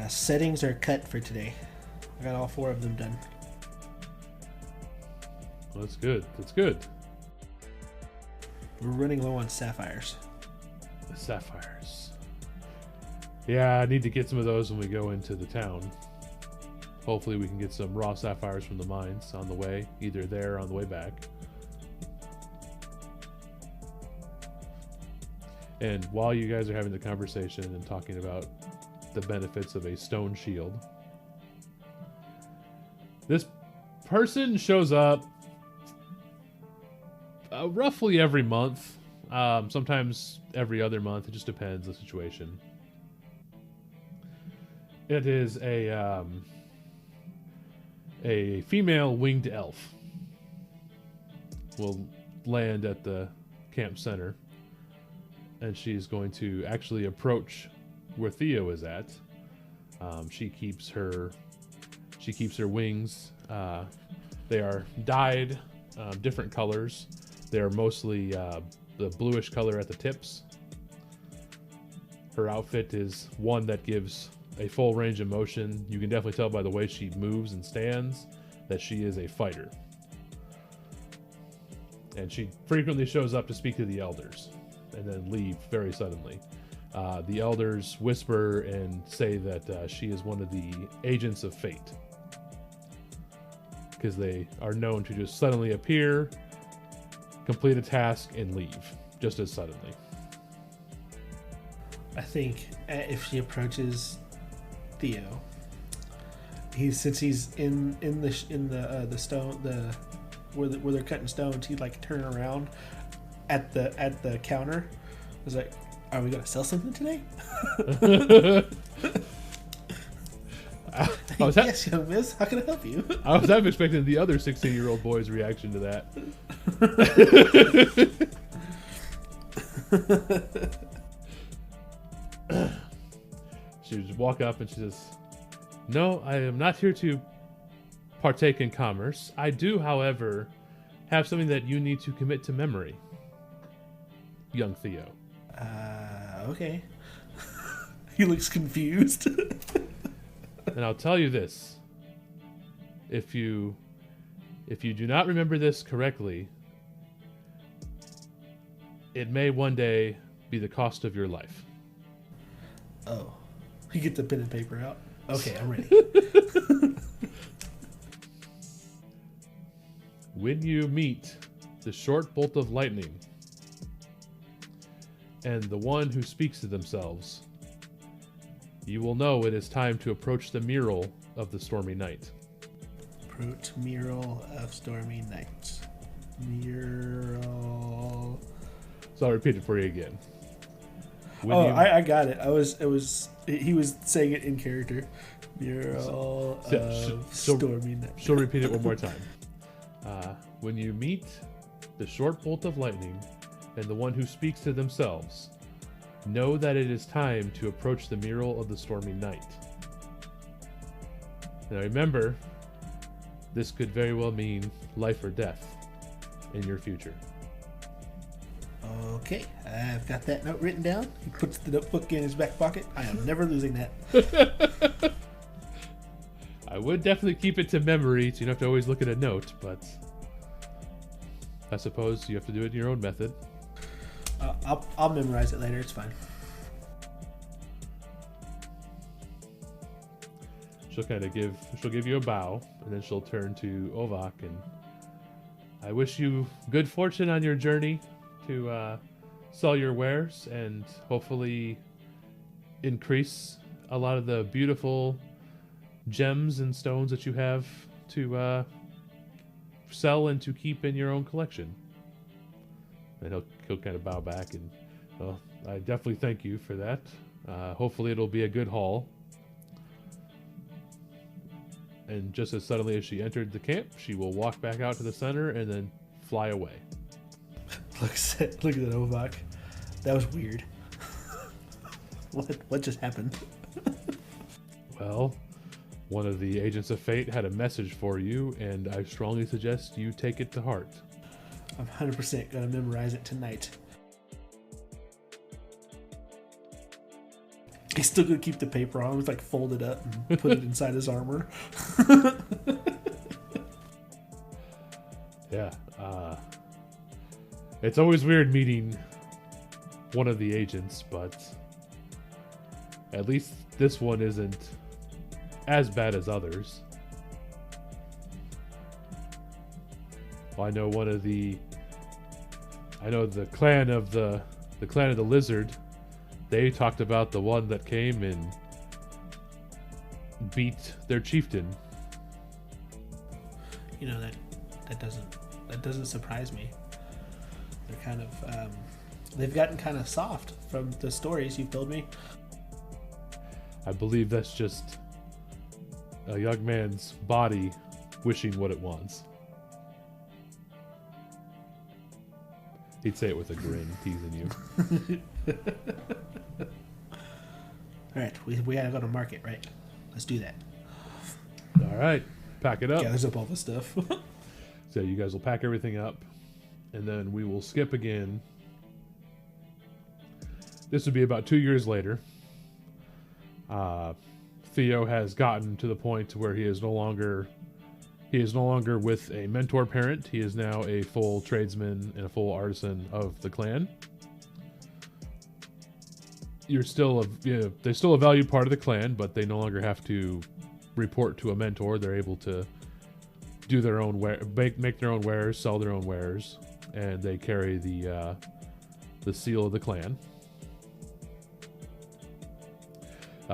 Settings are cut for today. I got all 4 of them done. Well, that's good. That's good. We're running low on sapphires. The sapphires. Yeah, I need to get some of those when we go into the town. Hopefully we can get some raw sapphires from the mines on the way, either there or on the way back. And while you guys are having the conversation and talking about the benefits of a stone shield, this person shows up roughly every month, sometimes every other month. It just depends on the situation. It is a A female winged elf will land at the camp center, and she's going to actually approach where Theo is at. She keeps her wings. They are dyed different colors. They are mostly the bluish color at the tips. Her outfit is one that gives a full range of motion. You can definitely tell by the way she moves and stands that she is a fighter. And she frequently shows up to speak to the elders and then leave very suddenly. The elders whisper and say that she is one of the agents of fate, because they are known to just suddenly appear, complete a task, and leave just as suddenly. I think if she approaches Theo, since he's in the stone, where they're cutting stones, he'd like turn around at the counter. I was like, "Are we gonna sell something today?" Yes, young miss. How can I help you? I was half expecting the other 16-year-old boy's reaction to that. She would walk up and she says, "No, I am not here to partake in commerce. I do, however, have something that you need to commit to memory, young Theo." Okay. He looks confused. And I'll tell you this. If you do not remember this correctly, it may one day be the cost of your life. Oh. You get the pen and paper out. Okay, I'm ready. When you meet the short bolt of lightning and the one who speaks to themselves, you will know it is time to approach the mural of the stormy night. Approach mural of stormy night. Mural. So I'll repeat it for you again. I got it. He was saying it in character. Mural of stormy night. She'll repeat it one more time. When you meet the short bolt of lightning and the one who speaks to themselves, know that it is time to approach the mural of the stormy night. Now remember, this could very well mean life or death in your future. Okay, I've got that note written down. He puts the notebook in his back pocket. I am never losing that. I would definitely keep it to memory, so you don't have to always look at a note, but I suppose you have to do it in your own method. I'll memorize it later. It's fine. She'll give you a bow, and then she'll turn to Ovak, and I wish you good fortune on your journey to sell your wares and hopefully increase a lot of the beautiful gems and stones that you have to sell and to keep in your own collection. And he'll kind of bow back and, well, I definitely thank you for that. Hopefully it'll be a good haul. And just as suddenly as she entered the camp, she will walk back out to the center and then fly away. Look at that Ovak. That was weird. What just happened? Well, one of the agents of fate had a message for you, and I strongly suggest you take it to heart. I'm 100% going to memorize it tonight. He's still going to keep the paper on. It's like fold it up and put it inside his armor. Yeah. It's always weird meeting one of the agents, but at least this one isn't as bad as others. Well, I know the clan of the lizard. They talked about the one that came and beat their chieftain. You know, that doesn't surprise me. They're kind of they've gotten kind of soft from the stories you've told me. I believe that's just a young man's body wishing what it wants. He'd say it with a grin, teasing you. All right, we gotta go to market, right? Let's do that. All right, pack it up. Gathers up all the stuff. So you guys will pack everything up, and then we will skip again. This would be about 2 years later. Theo has gotten to the point where he is no longer with a mentor parent. He is now a full tradesman and a full artisan of the clan. They still a valued part of the clan, but they no longer have to report to a mentor. They're able to do their own make their own wares, sell their own wares, and they carry the seal of the clan.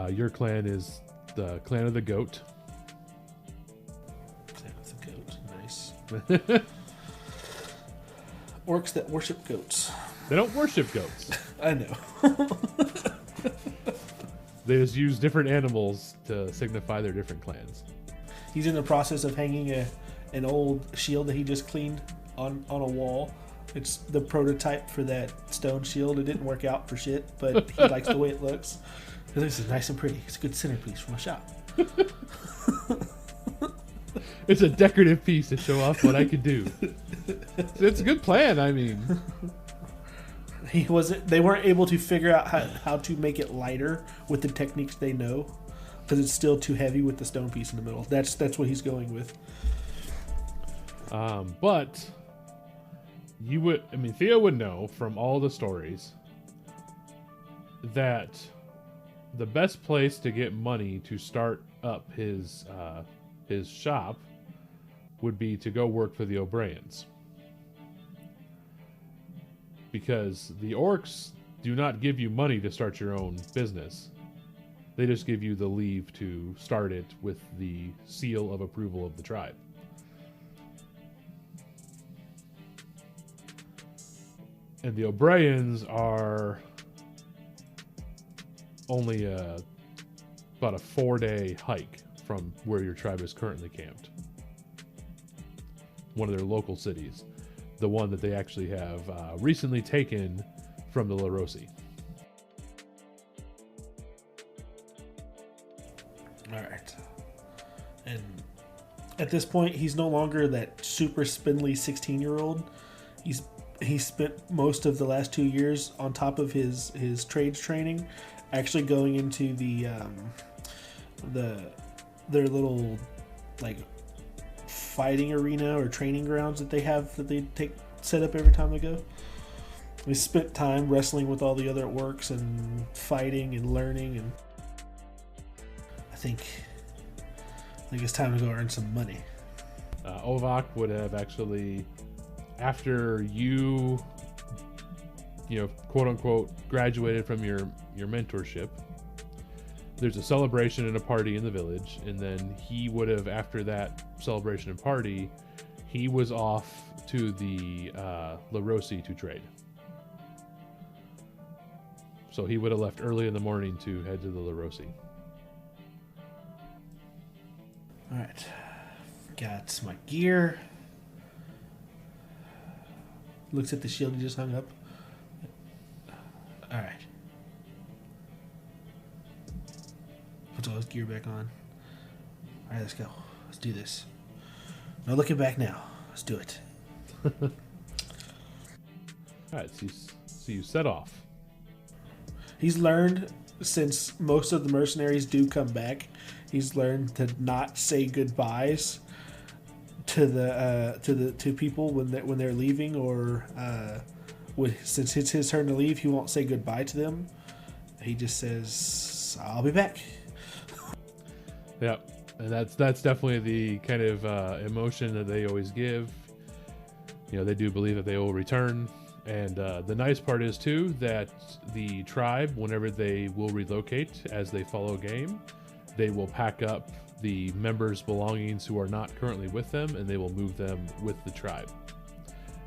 Your clan is the clan of the goat. Clan of the goat, nice. Orcs that worship goats. They don't worship goats. I know. They just use different animals to signify their different clans. He's in the process of hanging an old shield that he just cleaned on a wall. It's the prototype for that stone shield. It didn't work out for shit, but he likes the way it looks. This is nice and pretty. It's a good centerpiece for my shop. It's a decorative piece to show off what I can do. It's a good plan, I mean. They weren't able to figure out how to make it lighter with the techniques they know, because it's still too heavy with the stone piece in the middle. That's what he's going with. But Theo would know from all the stories that the best place to get money to start up his shop would be to go work for the O'Briens. Because the orcs do not give you money to start your own business. They just give you the leave to start it with the seal of approval of the tribe. And the O'Briens are only about a 4-day hike from where your tribe is currently camped. One of their local cities. The one that they actually have recently taken from the LaRosi. All right. And at this point, he's no longer that super spindly 16-year-old. He spent most of the last 2 years on top of his trades training, actually going into their little like fighting arena or training grounds that they have that they set up every time they go. We spent time wrestling with all the other orcs and fighting and learning, and I think it's time to go earn some money. Ovak would have actually, after you quote unquote graduated from your mentorship, there's a celebration and a party in the village, and then he would have, after that celebration and party, he was off to the LaRosi to trade. So he would have left early in the morning to head to the LaRosi. All right, got my gear. Looks at the shield he just hung up. All right. Puts all his gear back on. All right, let's go. Let's do this. No looking back now. Let's do it. All right, so you set off. He's learned, since most of the mercenaries do come back, he's learned to not say goodbyes to people when they're leaving, or since it's his turn to leave, he won't say goodbye to them. He just says, "I'll be back." Yeah, and that's definitely the kind of emotion that they always give. They do believe that they will return. And the nice part is, too, that the tribe, whenever they will relocate as they follow game, they will pack up the members' belongings who are not currently with them, and they will move them with the tribe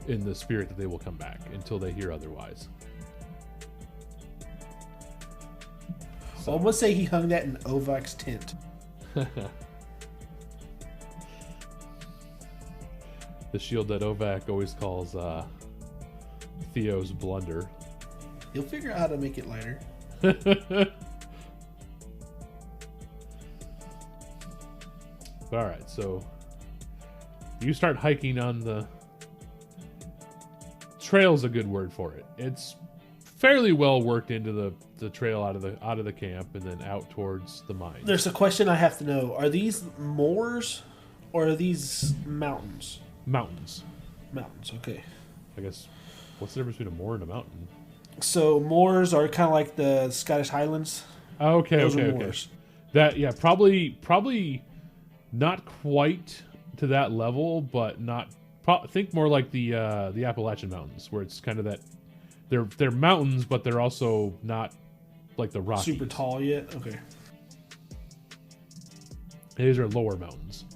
in the spirit that they will come back until they hear otherwise. So I'm going to say he hung that in Ovak's tent. the shield that Ovak always calls Theo's blunder. He'll figure out how to make it lighter. All right, so you start hiking on the trail's a good word for it. It's fairly well worked into the trail out of the camp and then out towards the mine. There's a question I have to know. Are these moors or are these mountains? Mountains. Mountains, okay. I guess what's the difference between a moor and a mountain? So moors are kind of like the Scottish Highlands. Oh, okay, Those okay, are okay. moors. That probably not quite to that level, but not. Think more like the Appalachian Mountains, where it's kind of that they're mountains, but they're also not like the Rockies. Super tall yet? Okay. These are lower mountains,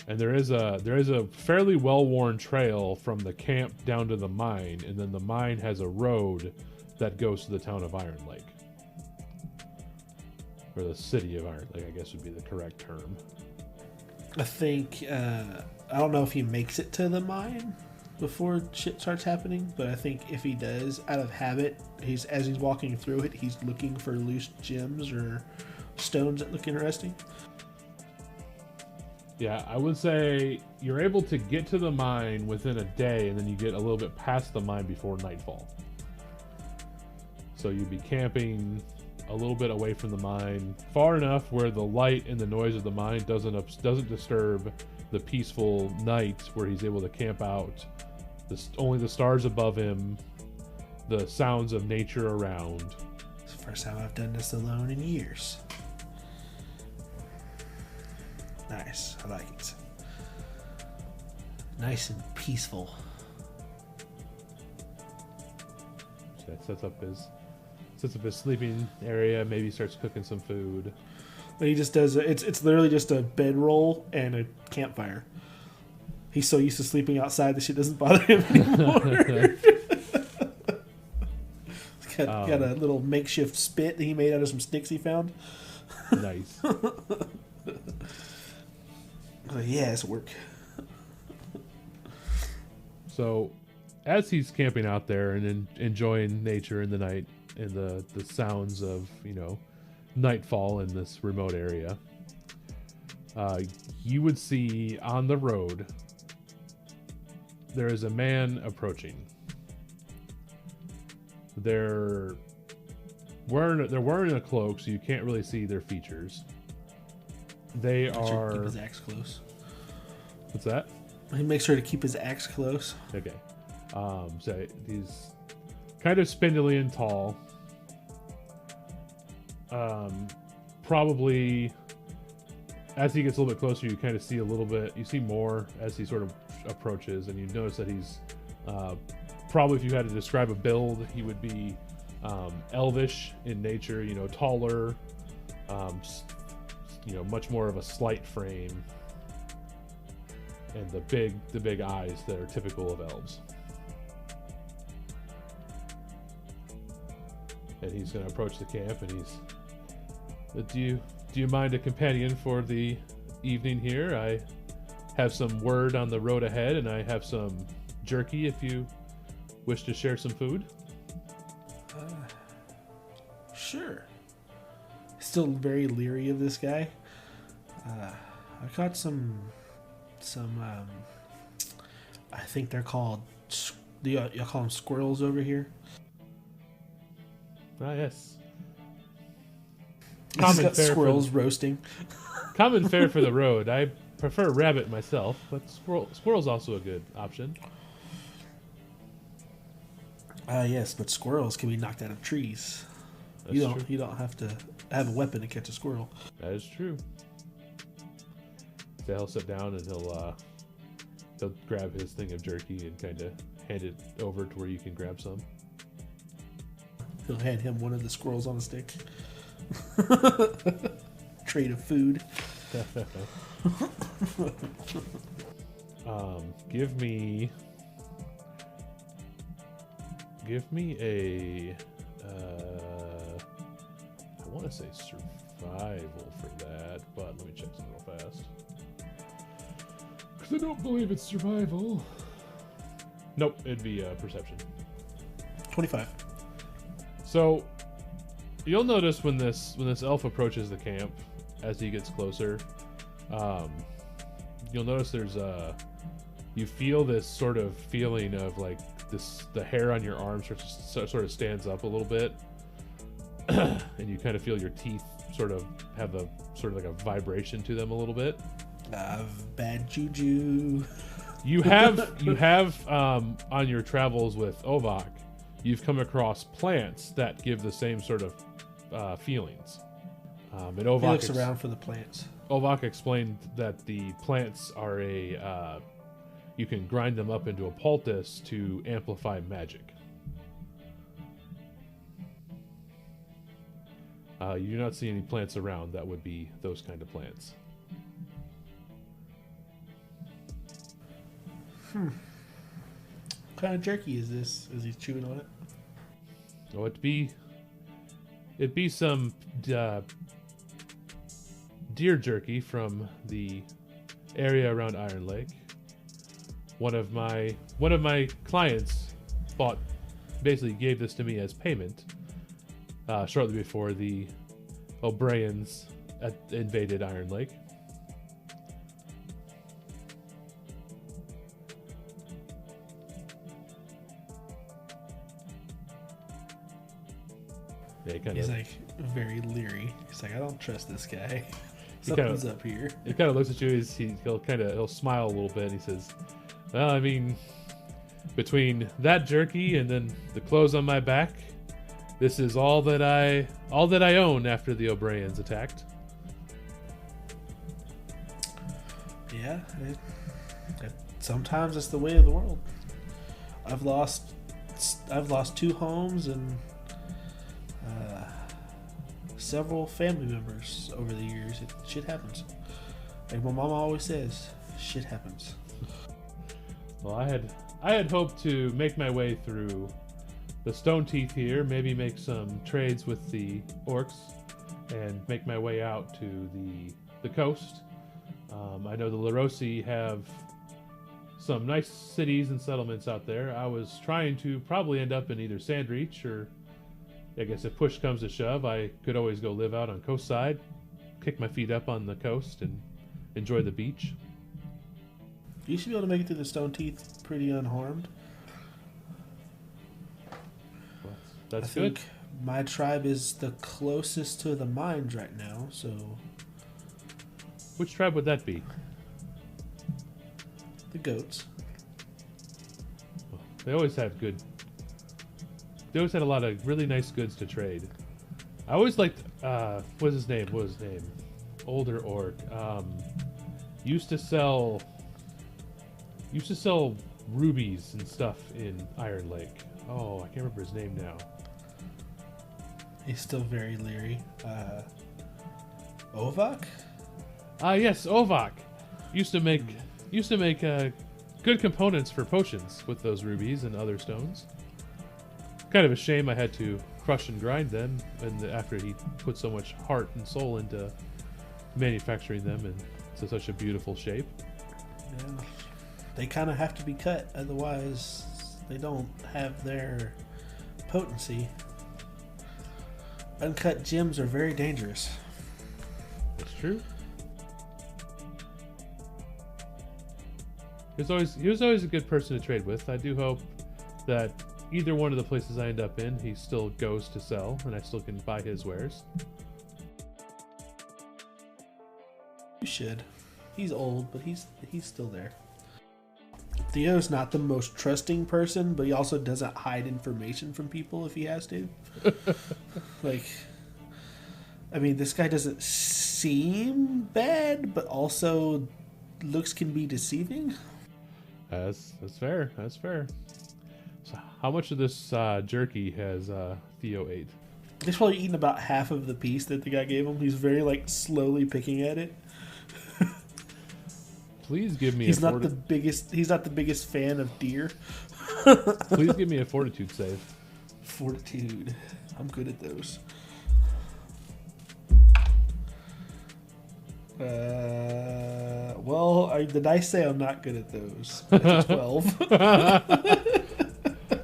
and there is a fairly well worn trail from the camp down to the mine, and then the mine has a road that goes to the town of Iron Lake, or the city of Iron Lake, I guess would be the correct term. I think I don't know if he makes it to the mine before shit starts happening, but I think if he does, out of habit, as he's walking through it, he's looking for loose gems or stones that look interesting. Yeah, I would say you're able to get to the mine within a day, and then you get a little bit past the mine before nightfall. So you'd be camping a little bit away from the mine, far enough where the light and the noise of the mine doesn't disturb the peaceful night, where he's able to camp out. Only the stars above him, the sounds of nature around. It's the first time I've done this alone in years. Nice, I like it. Nice and peaceful. So that sets up his sleeping area. Maybe starts cooking some food. But he just does it's literally just a bedroll and a campfire. He's so used to sleeping outside that shit doesn't bother him anymore. got a little makeshift spit that he made out of some sticks he found. Nice. Yeah, it's work. So, as he's camping out there and enjoying nature in the night and the sounds of, nightfall in this remote area, you would see on the road there is a man approaching. They're wearing a cloak, so you can't really see their features. They are. Keep his axe close. What's that? He makes sure to keep his axe close. Okay. So he's kind of spindly and tall. Probably as he gets a little bit closer, you kind of see a little bit. You see more as he sort of approaches, and you notice that he's probably, if you had to describe a build, he would be elvish in nature. Taller. Much more of a slight frame, and the big eyes that are typical of elves. And he's going to approach the camp, and do you mind a companion for the evening here? I have some word on the road ahead, and I have some jerky if you wish to share some food. Sure. Still very leery of this guy. I caught some I think they're called, do y'all call them squirrels over here? Ah, yes. Common got squirrels roasting. Common fare for the road. I prefer rabbit myself, but squirrel's also a good option. Yes, but squirrels can be knocked out of trees. That's You true. don't have to have a weapon to catch a squirrel. That is true. So he'll sit down and he'll grab his thing of jerky and kind of hand it over to where you can grab some. He'll hand him one of the squirrels on a stick. Trade of food. Give me a I want to say survival for that, but let me check something real fast. I don't believe it's survival. Nope, it'd be perception. 25. So you'll notice when this elf approaches the camp, as he gets closer, you'll notice there's you feel this sort of feeling of like the hair on your arm sort of stands up a little bit, and you kind of feel your teeth sort of have a sort of like a vibration to them a little bit. Bad juju. You have on your travels with Ovak, you've come across plants that give the same sort of feelings. And He Ovak looks around for the plants. Ovak explained that the plants are you can grind them up into a poultice to amplify magic. You do not see any plants around that would be those kind of plants. What kind of jerky is this as he's chewing on it? Oh, it'd be some deer jerky from the area around Iron Lake. One of my clients basically gave this to me as payment shortly before the O'Briens invaded Iron Lake. Yeah, He's like very leery. He's like, I don't trust this guy. He kinda- Something's up here. He kind of looks at you. He'll smile a little bit. And he says, "Well, I mean, between that jerky and then the clothes on my back, this is all that I own after the O'Briens attacked." Yeah, sometimes it's the way of the world. I've lost 2 homes and several family members over the years. Shit happens. Like my mama always says, shit happens. Well, I had hoped to make my way through the Stone Teeth here, maybe make some trades with the orcs, and make my way out to the coast. I know the Larosi have some nice cities and settlements out there. I was trying to probably end up in either Sandreach, or I guess if push comes to shove, I could always go live out on coastside, kick my feet up on the coast, and enjoy the beach. You should be able to make it through the Stone Teeth pretty unharmed. Well, that's I good. think my tribe is the closest to the mines right now, so Which tribe would that be? the goats. Well, they always had a lot of really nice goods to trade. I always liked what was his name? Older orc. Used to sell rubies and stuff in Iron Lake. Oh, I can't remember his name now. He's still very leery. Ovak? Yes, Ovak. Used to make good components for potions with those rubies and other stones. Kind of a shame I had to crush and grind them, and after he put so much heart and soul into manufacturing them into such a beautiful shape. Yeah. They kind of have to be cut, otherwise they don't have their potency. Uncut gems are very dangerous. That's true. He was always a good person to trade with. I do hope that either one of the places I end up in, he still goes to sell, and I still can buy his wares. You should. He's old, but he's still there. Theo's not the most trusting person, but he also doesn't hide information from people if he has to. Like, I mean, this guy doesn't seem bad, but also looks can be deceiving. That's fair. That's fair. So how much of this jerky has Theo ate? He's probably eaten about half of the piece that the guy gave him. He's very slowly picking at it. Please give me. He's not the biggest fan of deer. Please give me a fortitude save. Fortitude. I'm good at those. The dice say I'm not good at those. That's a 12.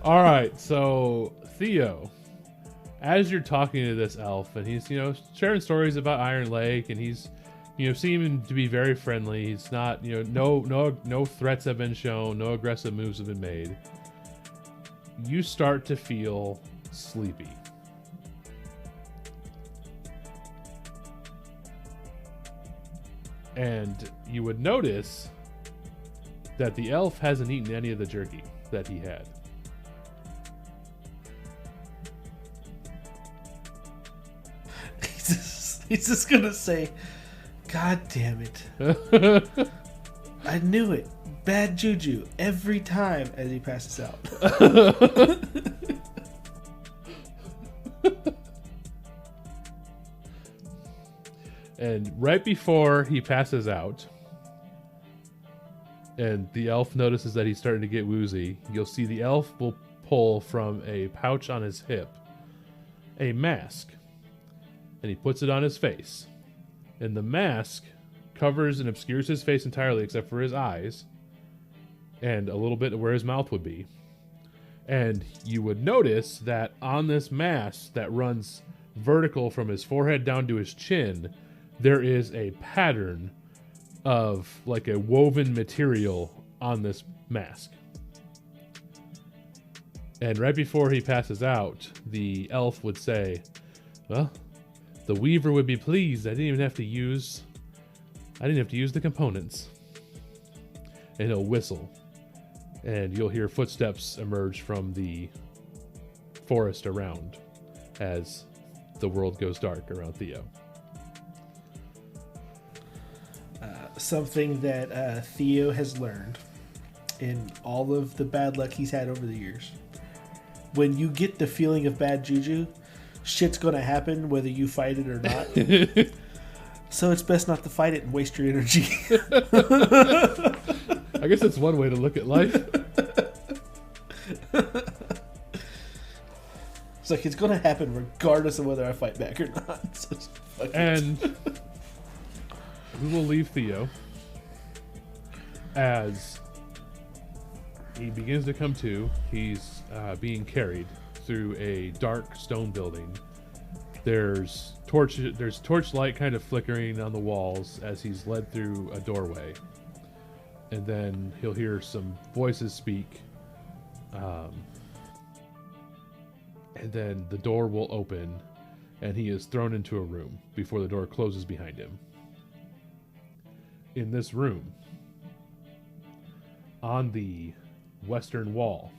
All right, so Theo, as you're talking to this elf, and he's sharing stories about Iron Lake, and he's seeming to be very friendly. He's not no threats have been shown, no aggressive moves have been made. You start to feel sleepy. And you would notice that the elf hasn't eaten any of the jerky that he had. He's just gonna say, "God damn it. I knew it. Bad juju every time," as he passes out. And right before he passes out, and the elf notices that he's starting to get woozy, you'll see the elf will pull from a pouch on his hip a mask, and he puts it on his face. And the mask covers and obscures his face entirely except for his eyes and a little bit where his mouth would be. And you would notice that on this mask that runs vertical from his forehead down to his chin, there is a pattern of like a woven material on this mask. And right before he passes out, the elf would say, "Well, the weaver would be pleased. I didn't have to use the components." And he'll whistle, and you'll hear footsteps emerge from the forest around as the world goes dark around Theo. Something that Theo has learned in all of the bad luck he's had over the years. When you get the feeling of bad juju, shit's gonna happen whether you fight it or not. So it's best not to fight it and waste your energy. I guess that's one way to look at life. It's like, it's gonna happen regardless of whether I fight back or not. So and we will leave Theo as he begins to come to. He's being carried through a dark stone building. There's torchlight kind of flickering on the walls as he's led through a doorway. And then he'll hear some voices speak. And then the door will open and he is thrown into a room before the door closes behind him. In this room, on the western wall,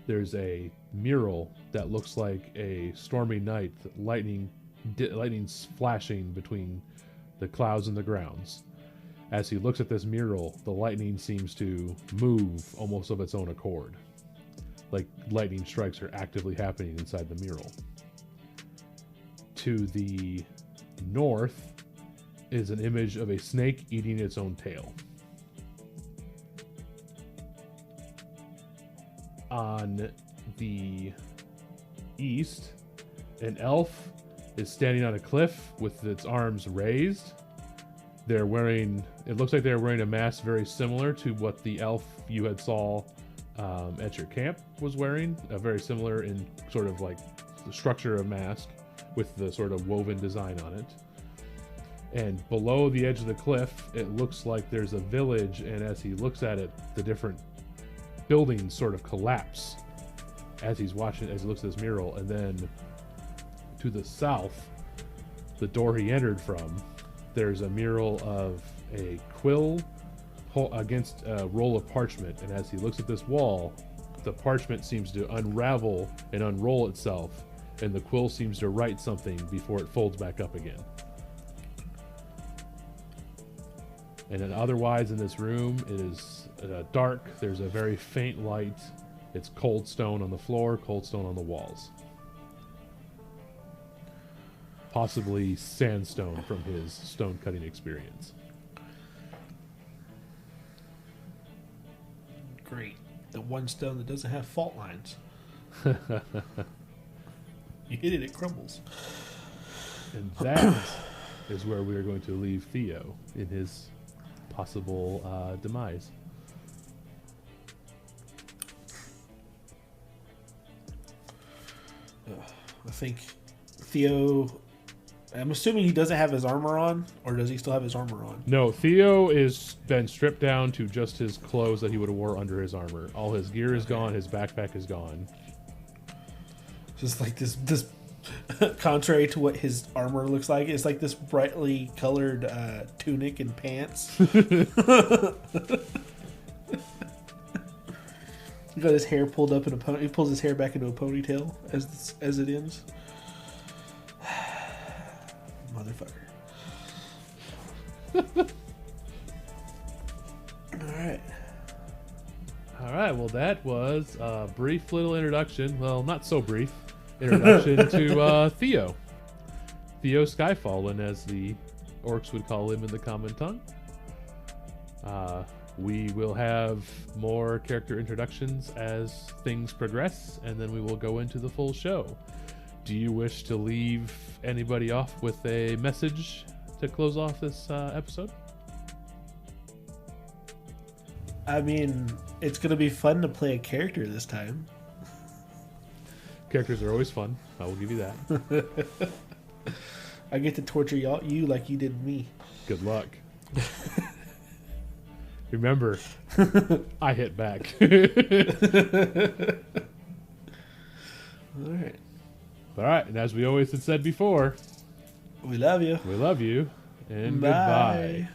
there's a mural that looks like a stormy night, lightning's flashing between the clouds and the grounds. As he looks at this mural, the lightning seems to move almost of its own accord. Like lightning strikes are actively happening inside the mural. To the north is an image of a snake eating its own tail. On the east, an elf is standing on a cliff with its arms raised. It looks like they're wearing a mask very similar to what the elf you had saw at your camp was wearing. Very similar in sort of like the structure of mask with the sort of woven design on it. And below the edge of the cliff, it looks like there's a village, and as he looks at it, the different buildings sort of collapse as he looks at this mural. And then to the south, the door he entered from, there's a mural of a quill against a roll of parchment, and as he looks at this wall, the parchment seems to unravel and unroll itself, and the quill seems to write something before it folds back up again. And then otherwise in this room, it is dark. There's a very faint light. It's cold stone on the floor, cold stone on the walls. Possibly sandstone from his stone cutting experience. Great. The one stone that doesn't have fault lines. You hit it, it crumbles. And that is where we are going to leave Theo in his possible demise. I think Theo. I'm assuming he doesn't have his armor on, or does he still have his armor on? No, Theo is been stripped down to just his clothes that he would have wore under his armor. All his gear is gone. His backpack is gone. Just like this contrary to what his armor looks like, it's like this brightly colored tunic and pants. He got his hair pulled up in a pony. He pulls his hair back into a ponytail as it ends. Motherfucker. All right. Well, that was a brief little introduction. Well, not so brief introduction to Theo. Theo Skyfallen, as the orcs would call him in the common tongue. We will have more character introductions as things progress, and then we will go into the full show. Do you wish to leave anybody off with a message to close off this episode? I mean, it's going to be fun to play a character this time. Characters are always fun. I will give you that. I get to torture you like you did me. Good luck. Remember, I hit back. All right. All right, and as we always had said before, We love you. we love you, and Bye. goodbye.